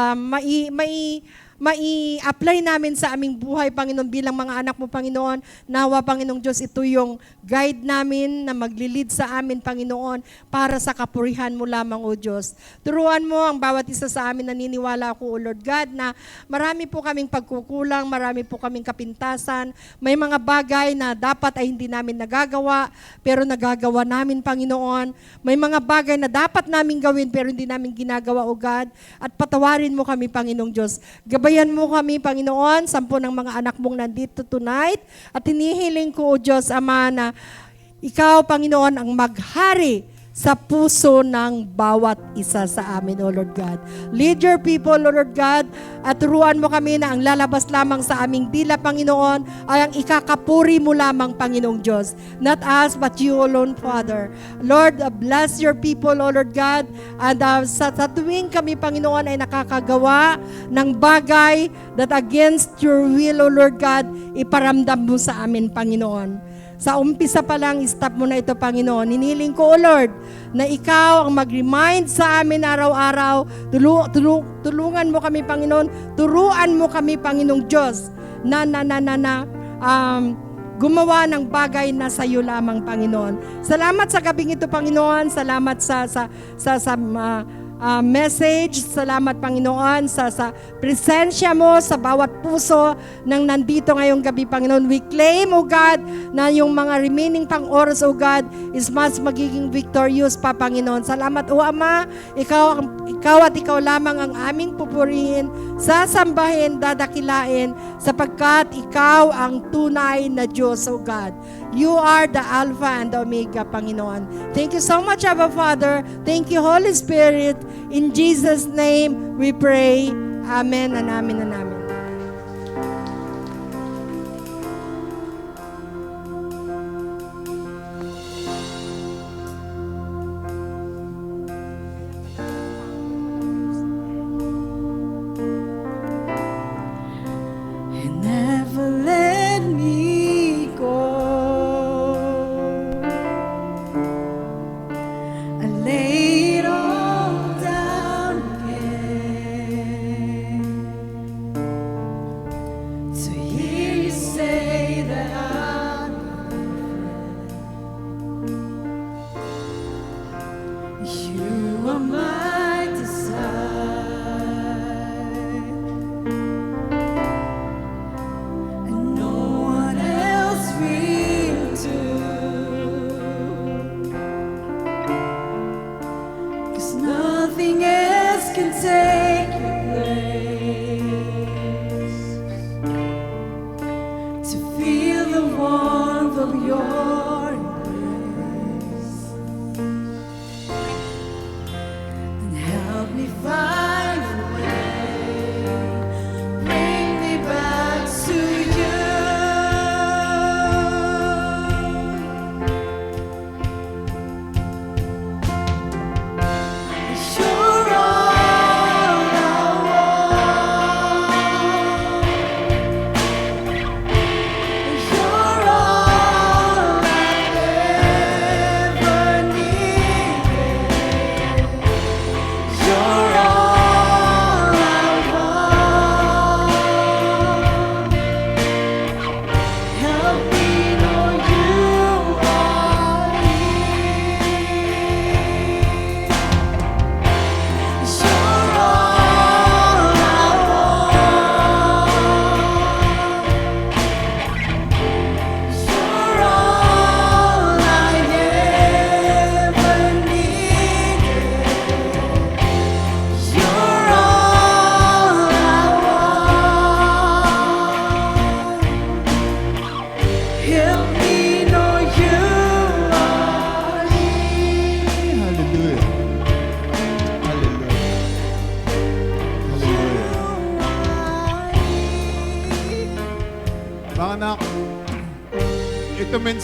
mai-apply namin sa aming buhay, Panginoon, bilang mga anak mo, Panginoon. Nawa, Panginoong Diyos, ito yung guide namin na maglilid sa amin, Panginoon, para sa kapurihan mo lamang, O Diyos. Turuan mo ang bawat isa sa amin, naniniwala ako, O Lord God, na marami po kaming pagkukulang, marami po kaming kapintasan, may mga bagay na dapat ay hindi namin nagagawa, pero nagagawa namin, Panginoon. May mga bagay na dapat namin gawin, pero hindi namin ginagawa, O God, at patawarin mo kami, Panginoong Diyos. Gabayan mo kami, Panginoon, 10 ng mga anak mong nandito tonight. At hinihiling ko, O Diyos, Ama, na Ikaw, Panginoon, ang maghari sa puso ng bawat isa sa amin, O Lord God. Lead your people, O Lord God, at turuan mo kami na ang lalabas lamang sa aming dila, Panginoon, ay ang ikakapuri mo lamang, Panginoong Diyos. Not us, but you alone, Father. Lord, bless your people, O Lord God, and sa tuwing kami, Panginoon, ay nakakagawa ng bagay that against your will, O Lord God, iparamdam mo sa amin, Panginoon. Sa umpisa pa lang, stop mo na ito, Panginoon. Hinihiling ko, O Lord, na Ikaw ang mag-remind sa amin araw-araw. Tulungan mo kami, Panginoon. Turuan mo kami, Panginoong Diyos, na gumawa ng bagay na sa iyo lamang, Panginoon. Salamat sa gabing ito, Panginoon. Salamat sa message. Salamat, Panginoon, sa presensya mo sa bawat puso ng nandito ngayong gabi, Panginoon. We claim, O God, na yung mga remaining pang oras, O God, is mas magiging victorious pa, Panginoon. Salamat, O Ama. Ikaw at ikaw lamang ang aming pupurihin, sasambahin, dadakilain, sapagkat ikaw ang tunay na Diyos, O God. You are the Alpha and the Omega, Panginoon. Thank you so much, Abba Father. Thank you, Holy Spirit. In Jesus' name, we pray. Amen and amen and amen. And never let me go. I lay it all down again to hear you say that I'm you are my desire, and no one else will do. 'Cause nothing else can take your place. To feel the warmth of your embrace and help me find a way, bring me back to you. You're all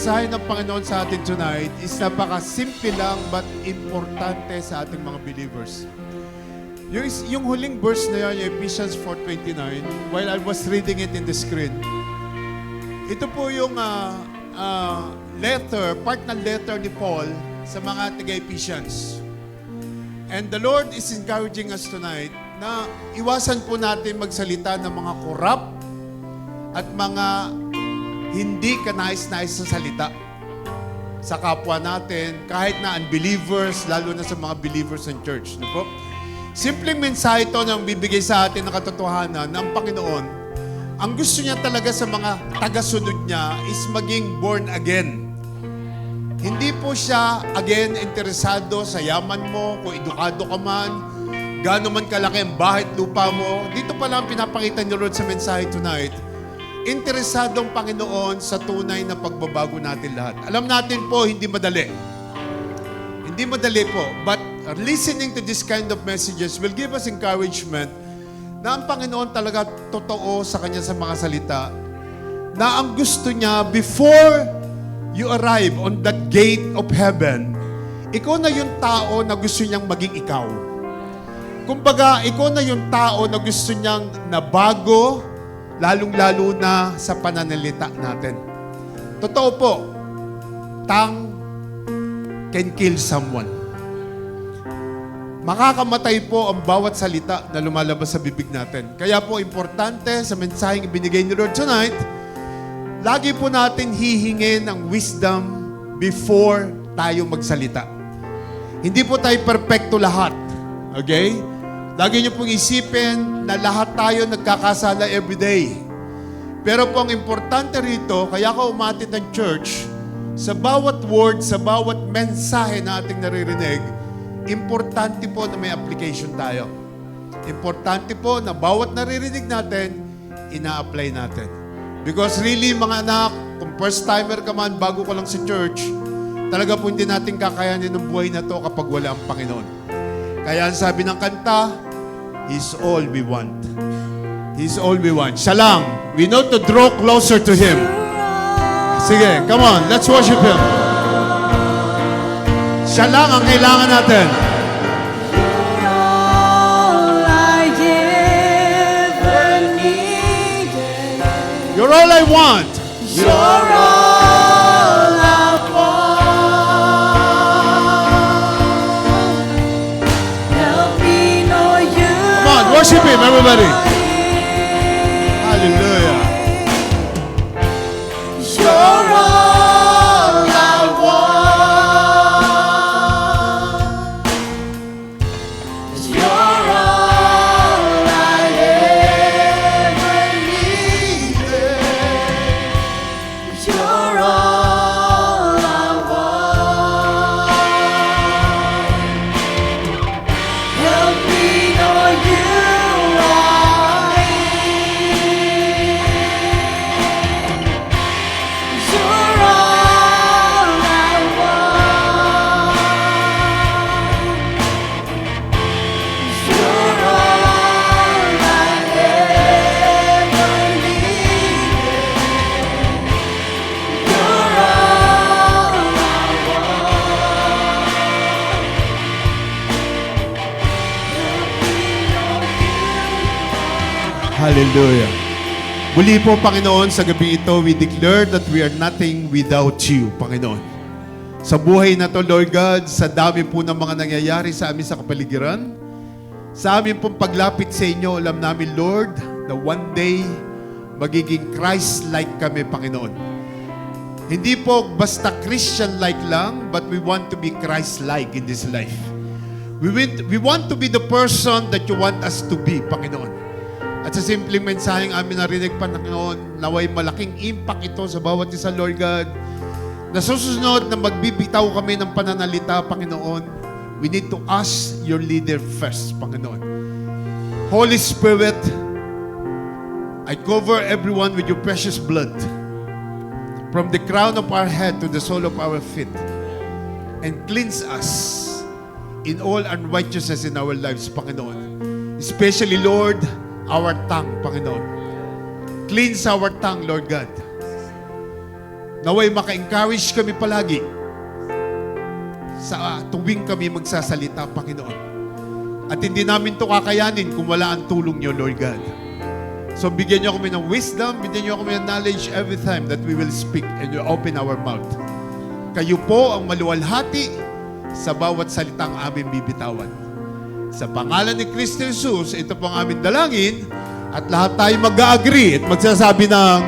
mensahe ng Panginoon sa atin tonight is napaka-simple lang but importante sa ating mga believers. Yung huling verse na yan, yung Ephesians 4:29, while I was reading it in the screen, ito po yung letter, part ng letter ni Paul sa mga taga-Ephesians. And the Lord is encouraging us tonight na iwasan po natin magsalita ng mga corrupt at mga hindi kanais-nais sa salita sa kapwa natin, kahit na unbelievers, lalo na sa mga believers ng church. No po? Simpleng mensahe ito na bibigay sa atin ng katotohanan ng Panginoon. Ang gusto niya talaga sa mga tagasunod niya is maging born again. Hindi po siya, again, interesado sa yaman mo, kung edukado ka man, gaano man kalaki ang bahay at lupa mo. Dito pala ang pinapakita ni Lord sa mensahe tonight. Interesadong Panginoon sa tunay na pagbabago natin lahat. Alam natin po, hindi madali. Hindi madali po. But listening to this kind of messages will give us encouragement na ang Panginoon talaga totoo sa Kanya sa mga salita. Na ang gusto niya, before you arrive on that gate of heaven, ikaw na yung tao na gusto niyang maging ikaw. Kumbaga, ikaw na yung tao na gusto niyang nabago, lalong-lalo na sa pananalita natin. Totoo po, tongue can kill someone. Makakamatay po ang bawat salita na lumalabas sa bibig natin. Kaya po, importante sa mensaheng ibinigay ni Lord tonight, lagi po natin hihingin ang wisdom before tayo magsalita. Hindi po tayo perfecto lahat. Okay? Lagi niyo pong isipin na lahat tayo nagkakasala everyday. Pero po ang importante rito, kaya ako umatid ng church, sa bawat word, sa bawat mensahe na ating naririnig, importante po na may application tayo. Importante po na bawat naririnig natin, ina-apply natin. Because really, mga anak, kung first timer ka man, bago ka lang sa church, talaga po hindi natin kakayanin ng buhay na to kapag wala ang Panginoon. Kaya ang sabi ng kanta, He's all we want. He's all we want. Siya lang. We know to draw closer to Him. Sige, come on, let's worship Him. Siya lang ang kailangan natin. You're all I want. You're all I want. Help me know you. Come on, worship Him, everybody. Hallelujah. You're all I want. You're all I ever needed. You're all I want. Help me know you are. You're all I want. You're all I ever needed. You're all I want. Hallelujah. Muli po, Panginoon, sa gabi ito, we declare that we are nothing without You, Panginoon. Sa buhay na to, Lord God, sa dami po ng mga nangyayari sa amin sa kapaligiran, sa amin pong paglapit sa Inyo, alam namin, Lord, na one day, magiging Christ-like kami, Panginoon. Hindi po basta Christian-like lang, but we want to be Christ-like in this life. We want to be the person that You want us to be, Panginoon. At sa simpleng mensaheng amin narinig, Panginoon, naway malaking impact ito sa bawat isa, Lord God. Na susunod na magbibitaw kami ng pananalita, Panginoon, we need to ask Your leader first, Panginoon. Holy Spirit, I cover everyone with Your precious blood. From the crown of our head to the sole of our feet. And cleanse us in all unrighteousness in our lives, Panginoon. Especially, Lord, our tongue, Panginoon. Cleanse our tongue, Lord God. Naway maka-encourage kami palagi sa tuwing kami magsasalita, Panginoon. At hindi namin to kakayanin kung wala ang tulong niyo, Lord God. So bigyan niyo kami ng wisdom, bigyan niyo kami ng knowledge every time that we will speak and you open our mouth. Kayo po ang maluwalhati sa bawat salitang aming bibitawan. Sa pangalan ni Kristo Jesus, ito po ang aming dalangin at lahat tayo mag-agree at magsasabi ng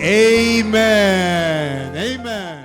Amen. Amen.